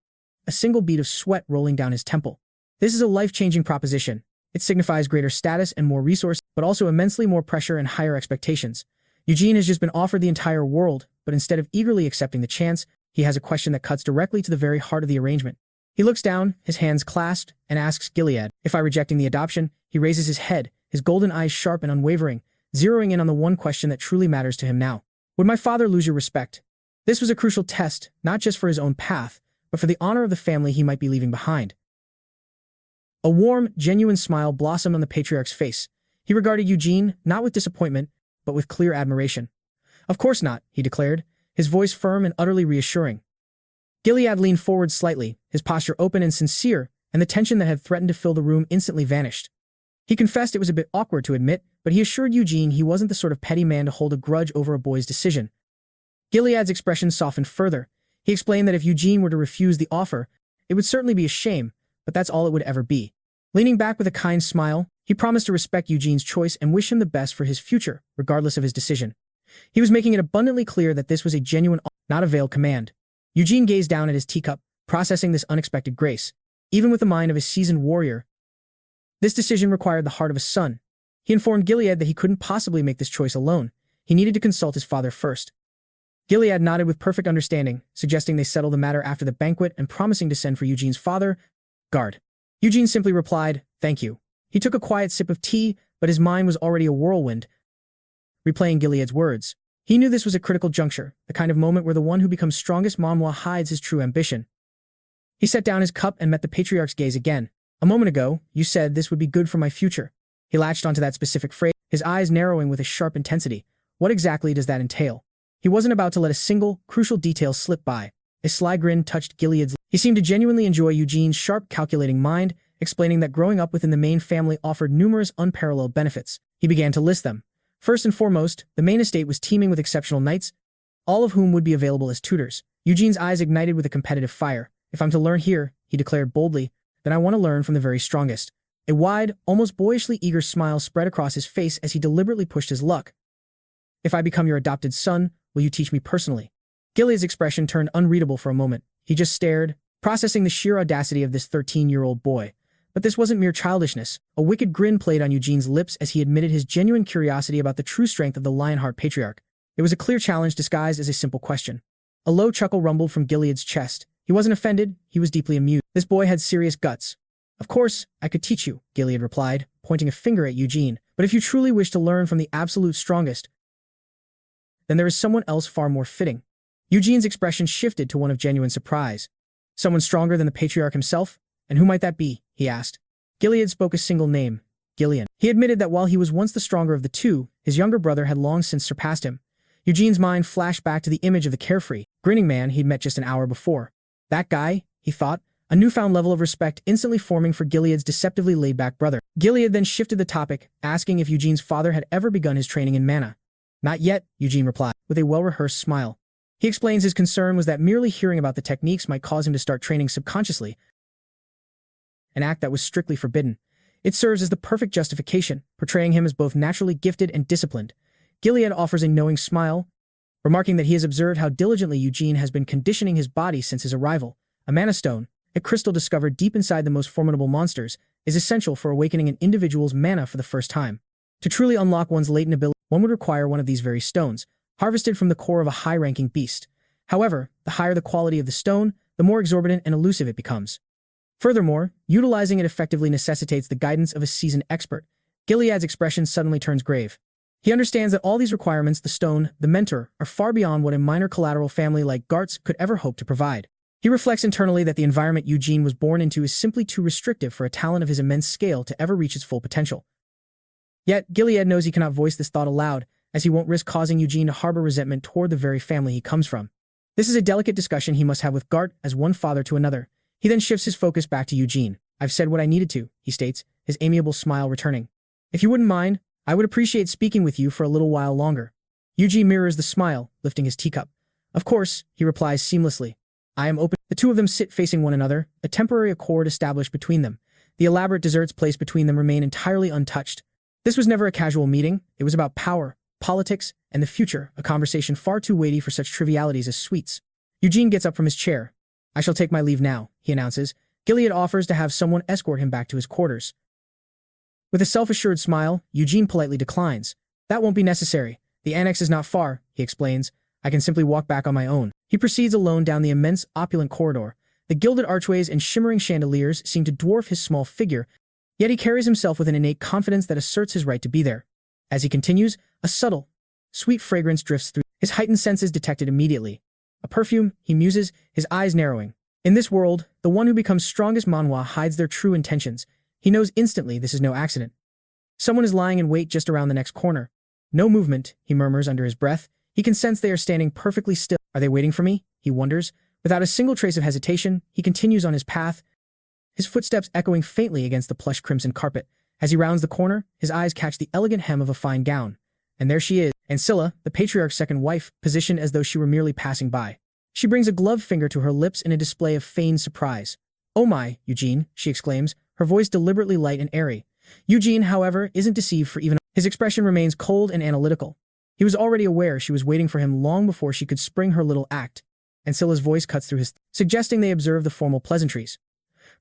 a single bead of sweat rolling down his temple. This is a life-changing proposition. It signifies greater status and more resources, but also immensely more pressure and higher expectations. Eugene has just been offered the entire world, but instead of eagerly accepting the chance, he has a question that cuts directly to the very heart of the arrangement. He looks down, his hands clasped, and asks Gilead, if I rejecting the adoption. He raises his head, his golden eyes sharp and unwavering, zeroing in on the one question that truly matters to him now. Would my father lose your respect? This was a crucial test, not just for his own path, but for the honor of the family he might be leaving behind. A warm, genuine smile blossomed on the Patriarch's face. He regarded Eugene, not with disappointment, but with clear admiration. Of course not, he declared, his voice firm and utterly reassuring. Gilead leaned forward slightly, his posture open and sincere, and the tension that had threatened to fill the room instantly vanished. He confessed it was a bit awkward to admit, but he assured Eugene he wasn't the sort of petty man to hold a grudge over a boy's decision. Gilead's expression softened further. He explained that if Eugene were to refuse the offer, it would certainly be a shame, but that's all it would ever be. Leaning back with a kind smile, he promised to respect Eugene's choice and wish him the best for his future, regardless of his decision. He was making it abundantly clear that this was a genuine offer, not a veiled command. Eugene gazed down at his teacup, processing this unexpected grace. Even with the mind of a seasoned warrior, this decision required the heart of a son. He informed Gilead that he couldn't possibly make this choice alone. He needed to consult his father first. Gilead nodded with perfect understanding, suggesting they settle the matter after the banquet and promising to send for Eugene's father, Guard. Eugene simply replied, thank you. He took a quiet sip of tea, but his mind was already a whirlwind, replaying Gilead's words. He knew this was a critical juncture, the kind of moment where the one who becomes strongest Manhwa hides his true ambition. He set down his cup and met the Patriarch's gaze again. A moment ago, you said this would be good for my future. He latched onto that specific phrase, his eyes narrowing with a sharp intensity. What exactly does that entail? He wasn't about to let a single, crucial detail slip by. A sly grin touched Gilead's lips. He seemed to genuinely enjoy Eugene's sharp, calculating mind, explaining that growing up within the main family offered numerous unparalleled benefits. He began to list them. First and foremost, the main estate was teeming with exceptional knights, all of whom would be available as tutors. Eugene's eyes ignited with a competitive fire. If I'm to learn here, he declared boldly, then I want to learn from the very strongest. A wide, almost boyishly eager smile spread across his face as he deliberately pushed his luck. If I become your adopted son, will you teach me personally? Gilead's expression turned unreadable for a moment. He just stared, processing the sheer audacity of this 13-year-old boy. But this wasn't mere childishness. A wicked grin played on Eugene's lips as he admitted his genuine curiosity about the true strength of the Lionheart Patriarch. It was a clear challenge disguised as a simple question. A low chuckle rumbled from Gilead's chest. He wasn't offended, he was deeply amused. This boy had serious guts. Of course, I could teach you, Gilead replied, pointing a finger at Eugene. But if you truly wish to learn from the absolute strongest, then there is someone else far more fitting. Eugene's expression shifted to one of genuine surprise. Someone stronger than the Patriarch himself? And who might that be? He asked. Gilead spoke a single name, Gilead. He admitted that while he was once the stronger of the two, his younger brother had long since surpassed him. Eugene's mind flashed back to the image of the carefree, grinning man he'd met just an hour before. That guy, he thought, a newfound level of respect instantly forming for Gilead's deceptively laid-back brother. Gilead then shifted the topic, asking if Eugene's father had ever begun his training in mana. Not yet, Eugene replied, with a well-rehearsed smile. He explains his concern was that merely hearing about the techniques might cause him to start training subconsciously, an act that was strictly forbidden. It serves as the perfect justification, portraying him as both naturally gifted and disciplined. Gilead offers a knowing smile, remarking that he has observed how diligently Eugene has been conditioning his body since his arrival. A mana stone, a crystal discovered deep inside the most formidable monsters, is essential for awakening an individual's mana for the first time. To truly unlock one's latent ability, one would require one of these very stones, harvested from the core of a high-ranking beast. However, the higher the quality of the stone, the more exorbitant and elusive it becomes. Furthermore, utilizing it effectively necessitates the guidance of a seasoned expert. Gilead's expression suddenly turns grave. He understands that all these requirements, the stone, the mentor, are far beyond what a minor collateral family like Gart's could ever hope to provide. He reflects internally that the environment Eugene was born into is simply too restrictive for a talent of his immense scale to ever reach its full potential. Yet, Gilead knows he cannot voice this thought aloud, as he won't risk causing Eugene to harbor resentment toward the very family he comes from. This is a delicate discussion he must have with Gart as one father to another. He then shifts his focus back to Eugene. I've said what I needed to, he states, his amiable smile returning. If you wouldn't mind, I would appreciate speaking with you for a little while longer. Eugene mirrors the smile, lifting his teacup. Of course, he replies seamlessly. I am open. The two of them sit facing one another, a temporary accord established between them. The elaborate desserts placed between them remain entirely untouched. This was never a casual meeting. It was about power, politics, and the future, a conversation far too weighty for such trivialities as sweets. Eugene gets up from his chair. I shall take my leave now, he announces. Gilead offers to have someone escort him back to his quarters. With a self-assured smile, Eugene politely declines. That won't be necessary. The annex is not far, he explains. I can simply walk back on my own. He proceeds alone down the immense, opulent corridor. The gilded archways and shimmering chandeliers seem to dwarf his small figure, yet he carries himself with an innate confidence that asserts his right to be there. As he continues, a subtle, sweet fragrance drifts through. His heightened senses detected immediately. A perfume, he muses, his eyes narrowing. In this world, the one who becomes strongest Manhwa hides their true intentions. He knows instantly this is no accident. Someone is lying in wait just around the next corner. No movement, he murmurs under his breath. He can sense they are standing perfectly still. Are they waiting for me? He wonders. Without a single trace of hesitation, he continues on his path, his footsteps echoing faintly against the plush crimson carpet. As he rounds the corner, his eyes catch the elegant hem of a fine gown. And there she is, Ancilla, the Patriarch's second wife, positioned as though she were merely passing by. She brings a gloved finger to her lips in a display of feigned surprise. Oh my, Eugene, she exclaims, her voice deliberately light and airy. Eugene, however, isn't deceived for even. His expression remains cold and analytical. He was already aware she was waiting for him long before she could spring her little act. Ancilla's voice cuts through his, suggesting they observe the formal pleasantries.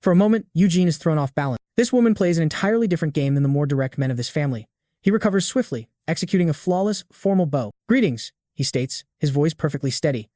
For a moment, Eugene is thrown off balance. This woman plays an entirely different game than the more direct men of this family. He recovers swiftly, executing a flawless, formal bow. Greetings, he states, his voice perfectly steady.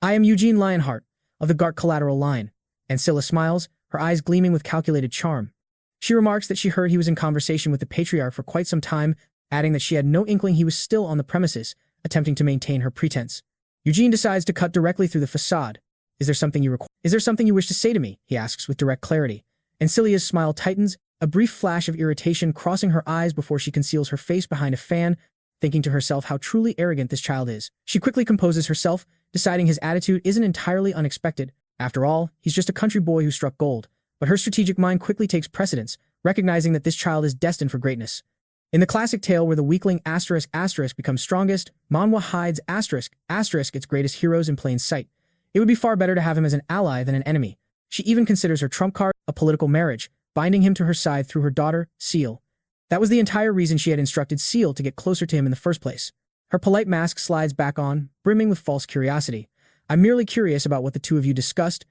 I am Eugene Lionheart, of the Gark collateral line. Ancilla smiles, her eyes gleaming with calculated charm. She remarks that she heard he was in conversation with the Patriarch for quite some time, adding that she had no inkling he was still on the premises, attempting to maintain her pretense. Eugene decides to cut directly through the facade. Is there something you wish to say to me? He asks with direct clarity. Ancilla's smile tightens, a brief flash of irritation crossing her eyes before she conceals her face behind a fan, thinking to herself how truly arrogant this child is. She quickly composes herself, deciding his attitude isn't entirely unexpected. After all, he's just a country boy who struck gold. But her strategic mind quickly takes precedence, recognizing that this child is destined for greatness. In the classic tale where the weakling *** becomes strongest, Manhwa hides *** its greatest heroes in plain sight. It would be far better to have him as an ally than an enemy. She even considers her trump card a political marriage, binding him to her side through her daughter, Seal. That was the entire reason she had instructed Seal to get closer to him in the first place. Her polite mask slides back on, brimming with false curiosity. I'm merely curious about what the two of you discussed,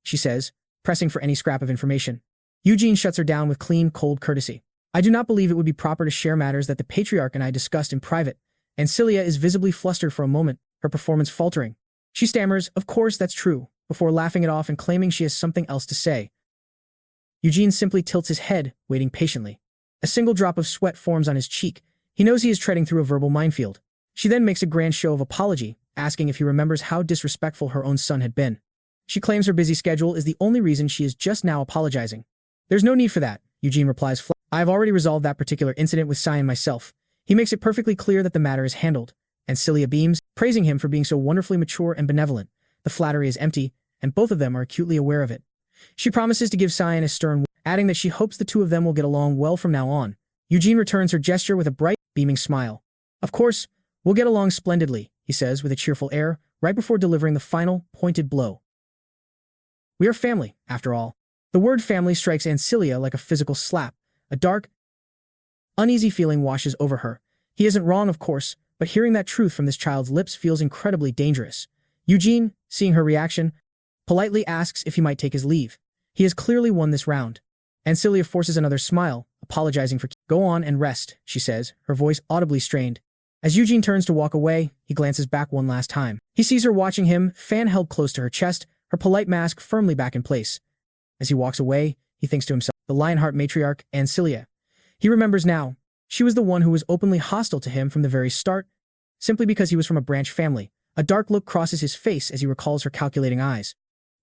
she says, pressing for any scrap of information. Eugene shuts her down with clean, cold courtesy. I do not believe it would be proper to share matters that the Patriarch and I discussed in private. Ancilla is visibly flustered for a moment, her performance faltering. She stammers, of course that's true, before laughing it off and claiming she has something else to say. Eugene simply tilts his head, waiting patiently. A single drop of sweat forms on his cheek. He knows he is treading through a verbal minefield. She then makes a grand show of apology, asking if he remembers how disrespectful her own son had been. She claims her busy schedule is the only reason she is just now apologizing. There's no need for that, Eugene replies flat. I have already resolved that particular incident with Cyan myself. He makes it perfectly clear that the matter is handled. Ancilla beams, praising him for being so wonderfully mature and benevolent. The flattery is empty, and both of them are acutely aware of it. She promises to give Cyan a stern, adding that she hopes the two of them will get along well from now on. Eugene returns her gesture with a bright, beaming smile. Of course, we'll get along splendidly, he says with a cheerful air, right before delivering the final, pointed blow. We are family, after all. The word family strikes Ancilla like a physical slap. A dark, uneasy feeling washes over her. He isn't wrong, of course, but hearing that truth from this child's lips feels incredibly dangerous. Eugene, seeing her reaction, politely asks if he might take his leave. He has clearly won this round. Ancilla forces another smile, apologizing for Go on and rest, she says, her voice audibly strained. As Eugene turns to walk away, he glances back one last time. He sees her watching him, fan held close to her chest, her polite mask firmly back in place. As he walks away, he thinks to himself, the Lionheart matriarch, Ancilla. He remembers now. She was the one who was openly hostile to him from the very start, simply because he was from a branch family. A dark look crosses his face as he recalls her calculating eyes.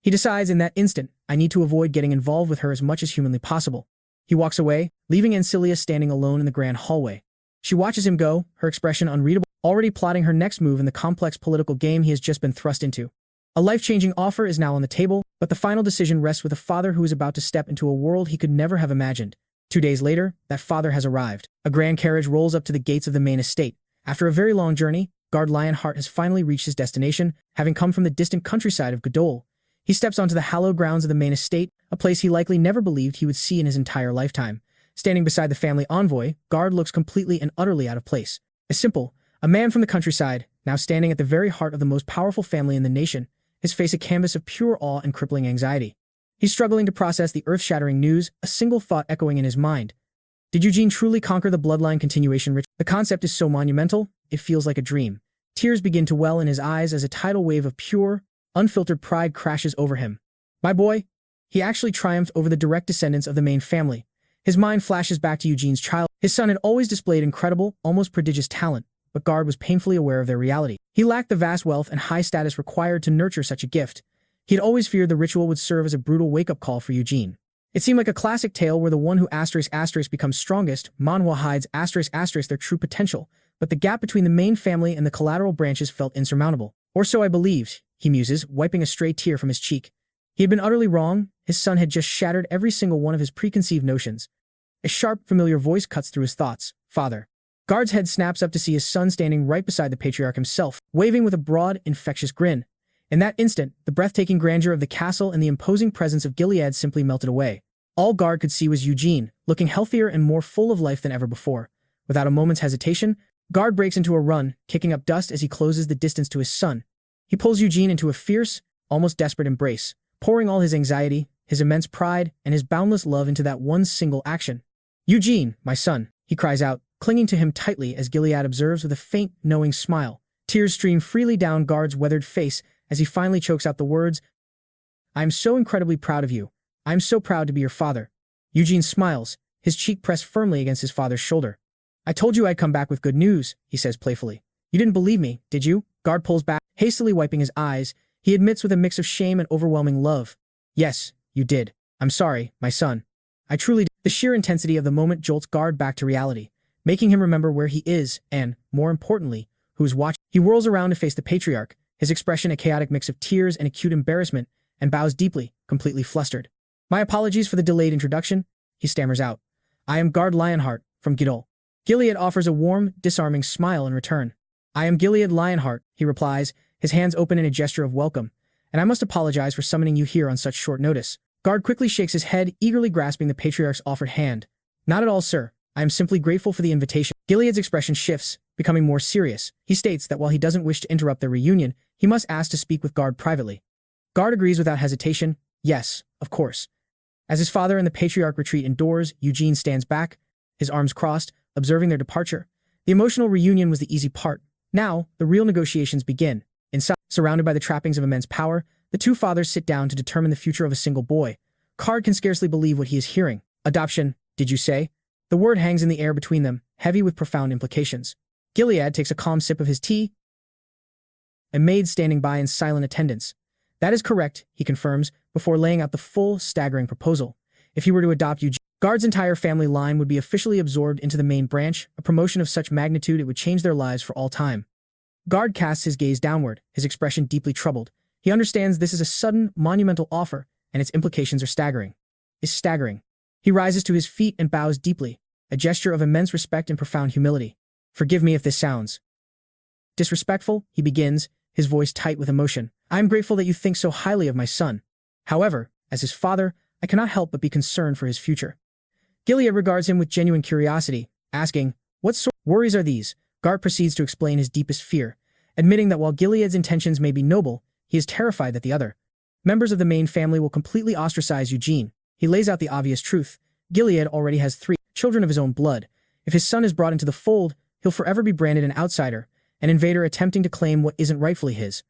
He decides in that instant, I need to avoid getting involved with her as much as humanly possible. He walks away, leaving Ancilla standing alone in the grand hallway. She watches him go, her expression unreadable, already plotting her next move in the complex political game he has just been thrust into. A life-changing offer is now on the table, but the final decision rests with a father who is about to step into a world he could never have imagined. 2 days later, that father has arrived. A grand carriage rolls up to the gates of the main estate. After a very long journey, Guard Lionheart has finally reached his destination, having come from the distant countryside of Godol. He steps onto the hallowed grounds of the main estate, a place he likely never believed he would see in his entire lifetime. Standing beside the family envoy, Guard looks completely and utterly out of place. A man from the countryside, now standing at the very heart of the most powerful family in the nation, his face a canvas of pure awe and crippling anxiety. He's struggling to process the earth-shattering news, a single thought echoing in his mind. Did Eugene truly conquer the bloodline continuation ritual? The concept is so monumental, it feels like a dream. Tears begin to well in his eyes as a tidal wave of pure, unfiltered pride crashes over him. My boy, he actually triumphed over the direct descendants of the main family. His mind flashes back to Eugene's child. His son had always displayed incredible, almost prodigious talent, but Guard was painfully aware of their reality. He lacked the vast wealth and high status required to nurture such a gift. He had always feared the ritual would serve as a brutal wake-up call for Eugene. It seemed like a classic tale where the one who *** becomes strongest, Manhwa hides *** their true potential, but the gap between the main family and the collateral branches felt insurmountable. Or so I believed, he muses, wiping a stray tear from his cheek. He had been utterly wrong. His son had just shattered every single one of his preconceived notions. A sharp, familiar voice cuts through his thoughts. Father. Guard's head snaps up to see his son standing right beside the Patriarch himself, waving with a broad, infectious grin. In that instant, the breathtaking grandeur of the castle and the imposing presence of Gilead simply melted away. All Guard could see was Eugene, looking healthier and more full of life than ever before. Without a moment's hesitation, Guard breaks into a run, kicking up dust as he closes the distance to his son. He pulls Eugene into a fierce, almost desperate embrace, pouring all his anxiety, his immense pride, and his boundless love into that one single action. Eugene, my son, he cries out, clinging to him tightly as Gilead observes with a faint, knowing smile. Tears stream freely down Guard's weathered face as he finally chokes out the words, I am so incredibly proud of you. I am so proud to be your father. Eugene smiles, his cheek pressed firmly against his father's shoulder. I told you I'd come back with good news, he says playfully. You didn't believe me, did you? Guard pulls back, hastily wiping his eyes. He admits with a mix of shame and overwhelming love. Yes, you did. I'm sorry, my son. I truly did. The sheer intensity of the moment jolts Guard back to reality, making him remember where he is and, more importantly, who's watching. He whirls around to face the Patriarch, his expression a chaotic mix of tears and acute embarrassment, and bows deeply, completely flustered. My apologies for the delayed introduction, he stammers out. I am Guard Lionheart, from Godol. Gilead offers a warm, disarming smile in return. I am Gilead Lionheart, he replies, his hands open in a gesture of welcome, and I must apologize for summoning you here on such short notice. Guard quickly shakes his head, eagerly grasping the Patriarch's offered hand. Not at all, sir. I am simply grateful for the invitation. Gilead's expression shifts, becoming more serious. He states that while he doesn't wish to interrupt their reunion, he must ask to speak with Guard privately. Guard agrees without hesitation. Yes, of course. As his father and the Patriarch retreat indoors, Eugene stands back, his arms crossed, observing their departure. The emotional reunion was the easy part. Now, the real negotiations begin. Inside, surrounded by the trappings of immense power, the two fathers sit down to determine the future of a single boy. Guard can scarcely believe what he is hearing. Adoption, did you say? The word hangs in the air between them, heavy with profound implications. Gilead takes a calm sip of his tea, a maid standing by in silent attendance. That is correct, he confirms, before laying out the full, staggering proposal. If he were to adopt Eugene, Guard's entire family line would be officially absorbed into the main branch, a promotion of such magnitude it would change their lives for all time. Guard casts his gaze downward, his expression deeply troubled. He understands this is a sudden, monumental offer, and its implications are staggering. He rises to his feet and bows deeply, a gesture of immense respect and profound humility. Forgive me if this sounds disrespectful, he begins, his voice tight with emotion. I am grateful that you think so highly of my son. However, as his father, I cannot help but be concerned for his future. Gilead regards him with genuine curiosity, asking, what sort of worries are these? Guard proceeds to explain his deepest fear, admitting that while Gilead's intentions may be noble, he is terrified that the other members of the main family will completely ostracize Eugene. He lays out the obvious truth. Gilead already has 3 children of his own blood. If his son is brought into the fold, he'll forever be branded an outsider, an invader attempting to claim what isn't rightfully his.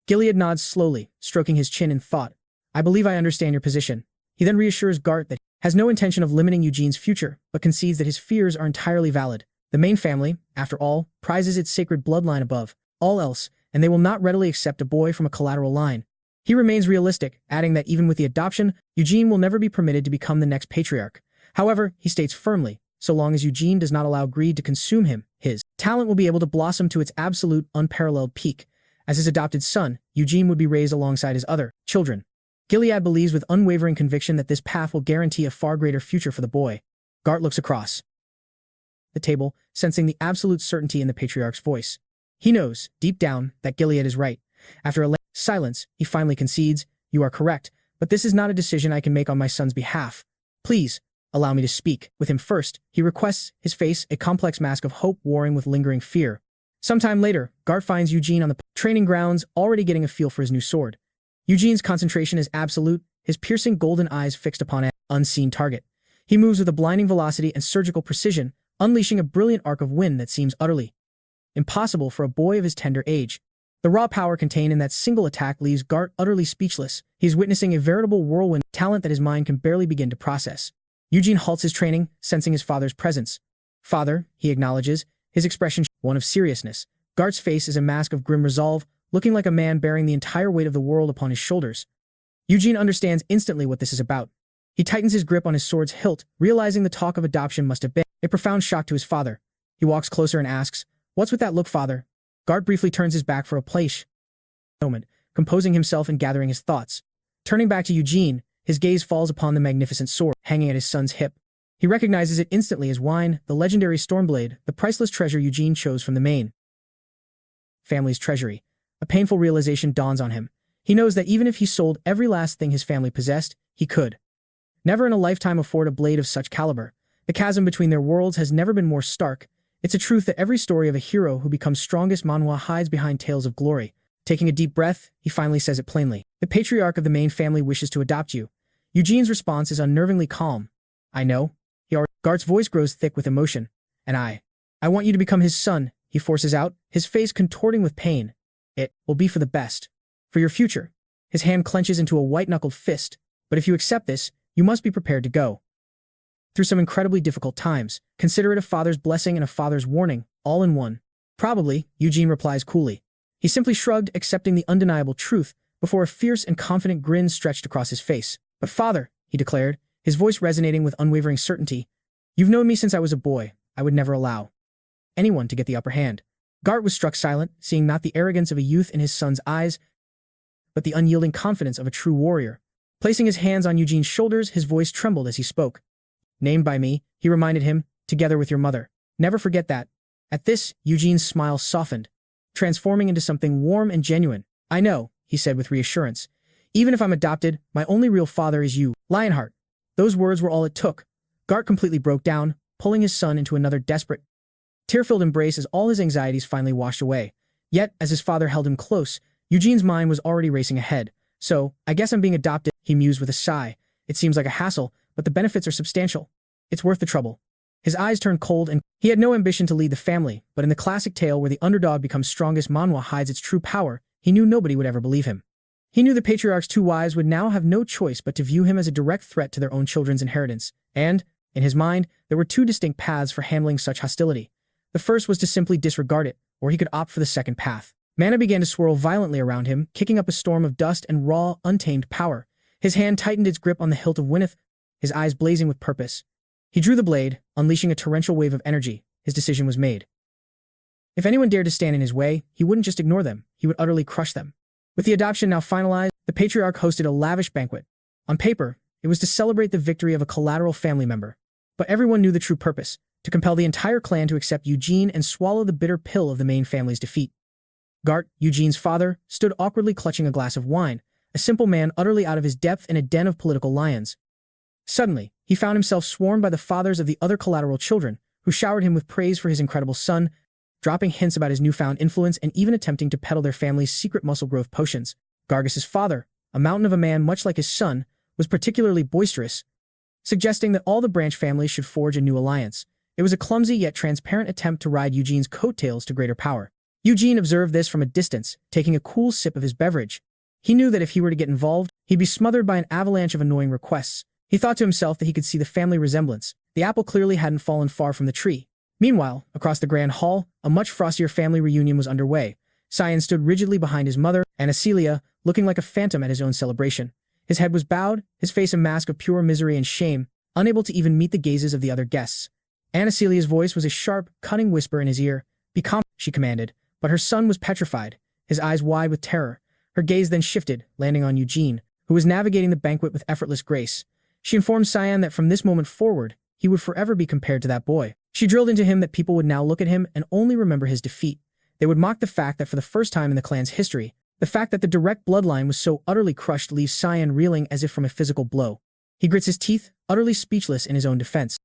Gilead nods slowly, stroking his chin in thought. I believe I understand your position. He then reassures Guard that he has no intention of limiting Eugene's future, but concedes that his fears are entirely valid. The main family, after all, prizes its sacred bloodline above all else, and they will not readily accept a boy from a collateral line. He remains realistic, adding that even with the adoption, Eugene will never be permitted to become the next Patriarch. However, he states firmly, so long as Eugene does not allow greed to consume him, his talent will be able to blossom to its absolute, unparalleled peak. As his adopted son, Eugene would be raised alongside his other children. Gilead believes with unwavering conviction that this path will guarantee a far greater future for the boy. Guard looks across the table, sensing the absolute certainty in the Patriarch's voice. He knows, deep down, that Gilead is right. After a silence, he finally concedes, "You are correct, but this is not a decision I can make on my son's behalf. Please, allow me to speak with him first," he requests, his face a complex mask of hope warring with lingering fear. Sometime later, Gart finds Eugene on the training grounds, already getting a feel for his new sword. Eugene's concentration is absolute, his piercing golden eyes fixed upon an unseen target. He moves with a blinding velocity and surgical precision, unleashing a brilliant arc of wind that seems utterly impossible for a boy of his tender age. The raw power contained in that single attack leaves Gart utterly speechless. He is witnessing a veritable whirlwind talent that his mind can barely begin to process. Eugene halts his training, sensing his father's presence. "Father," he acknowledges, his expression one of seriousness. Gart's face is a mask of grim resolve, looking like a man bearing the entire weight of the world upon his shoulders. Eugene understands instantly what this is about. He tightens his grip on his sword's hilt, realizing the talk of adoption must have been a profound shock to his father. He walks closer and asks, "What's with that look, father?" Gart briefly turns his back for a moment, composing himself and gathering his thoughts. Turning back to Eugene, his gaze falls upon the magnificent sword hanging at his son's hip. He recognizes it instantly as Wine, the legendary Stormblade, the priceless treasure Eugene chose from the main family's treasury. A painful realization dawns on him. He knows that even if he sold every last thing his family possessed, he could never in a lifetime afford a blade of such caliber. The chasm between their worlds has never been more stark. It's a truth that every story of a hero who becomes strongest Manhwa hides behind tales of glory. Taking a deep breath, he finally says it plainly. "The patriarch of the main family wishes to adopt you." Eugene's response is unnervingly calm. "I know." Gart's voice grows thick with emotion. "And I want you to become his son," he forces out, his face contorting with pain. "It will be for the best. For your future." His hand clenches into a white-knuckled fist. "But if you accept this, you must be prepared to go through some incredibly difficult times. Consider it a father's blessing and a father's warning, all in one." "Probably," Eugene replies coolly. He simply shrugged, accepting the undeniable truth, before a fierce and confident grin stretched across his face. "But father," he declared, his voice resonating with unwavering certainty, "you've known me since I was a boy. I would never allow anyone to get the upper hand." Gart was struck silent, seeing not the arrogance of a youth in his son's eyes, but the unyielding confidence of a true warrior. Placing his hands on Eugene's shoulders, his voice trembled as he spoke. "Named by me," he reminded him, "together with your mother. Never forget that." At this, Eugene's smile softened, transforming into something warm and genuine. "I know," he said with reassurance. "Even if I'm adopted, my only real father is you, Lionheart." Those words were all it took. Gart completely broke down, pulling his son into another desperate, tear-filled embrace as all his anxieties finally washed away. Yet, as his father held him close, Eugene's mind was already racing ahead. "So, I guess I'm being adopted," he mused with a sigh. "It seems like a hassle, but the benefits are substantial. It's worth the trouble." His eyes turned cold, and he had no ambition to lead the family, but in the classic tale where the underdog becomes strongest Manhwa hides its true power, he knew nobody would ever believe him. He knew the Patriarch's two wives would now have no choice but to view him as a direct threat to their own children's inheritance, and, in his mind, there were two distinct paths for handling such hostility. The first was to simply disregard it, or he could opt for the second path. Mana began to swirl violently around him, kicking up a storm of dust and raw, untamed power. His hand tightened its grip on the hilt of Wynneth, his eyes blazing with purpose. He drew the blade, unleashing a torrential wave of energy. His decision was made. If anyone dared to stand in his way, he wouldn't just ignore them, he would utterly crush them. With the adoption now finalized, the Patriarch hosted a lavish banquet. On paper, it was to celebrate the victory of a collateral family member. But everyone knew the true purpose, to compel the entire clan to accept Eugene and swallow the bitter pill of the main family's defeat. Gart, Eugene's father, stood awkwardly clutching a glass of wine, a simple man utterly out of his depth in a den of political lions. Suddenly, he found himself swarmed by the fathers of the other collateral children, who showered him with praise for his incredible son, dropping hints about his newfound influence and even attempting to peddle their family's secret muscle growth potions. Gargus's father, a mountain of a man much like his son, was particularly boisterous, suggesting that all the branch families should forge a new alliance. It was a clumsy yet transparent attempt to ride Eugene's coattails to greater power. Eugene observed this from a distance, taking a cool sip of his beverage. He knew that if he were to get involved, he'd be smothered by an avalanche of annoying requests. He thought to himself that he could see the family resemblance. The apple clearly hadn't fallen far from the tree. Meanwhile, across the grand hall, a much frostier family reunion was underway. Cyan stood rigidly behind his mother, Anacelia, looking like a phantom at his own celebration. His head was bowed, his face a mask of pure misery and shame, unable to even meet the gazes of the other guests. Anacelia's voice was a sharp, cutting whisper in his ear. "Be calm," she commanded, but her son was petrified, his eyes wide with terror. Her gaze then shifted, landing on Eugene, who was navigating the banquet with effortless grace. She informed Cyan that from this moment forward, he would forever be compared to that boy. She drilled into him that people would now look at him and only remember his defeat. They would mock the fact that for the first time in the clan's history, the fact that the direct bloodline was so utterly crushed leaves Cyan reeling as if from a physical blow. He grits his teeth, utterly speechless in his own defense.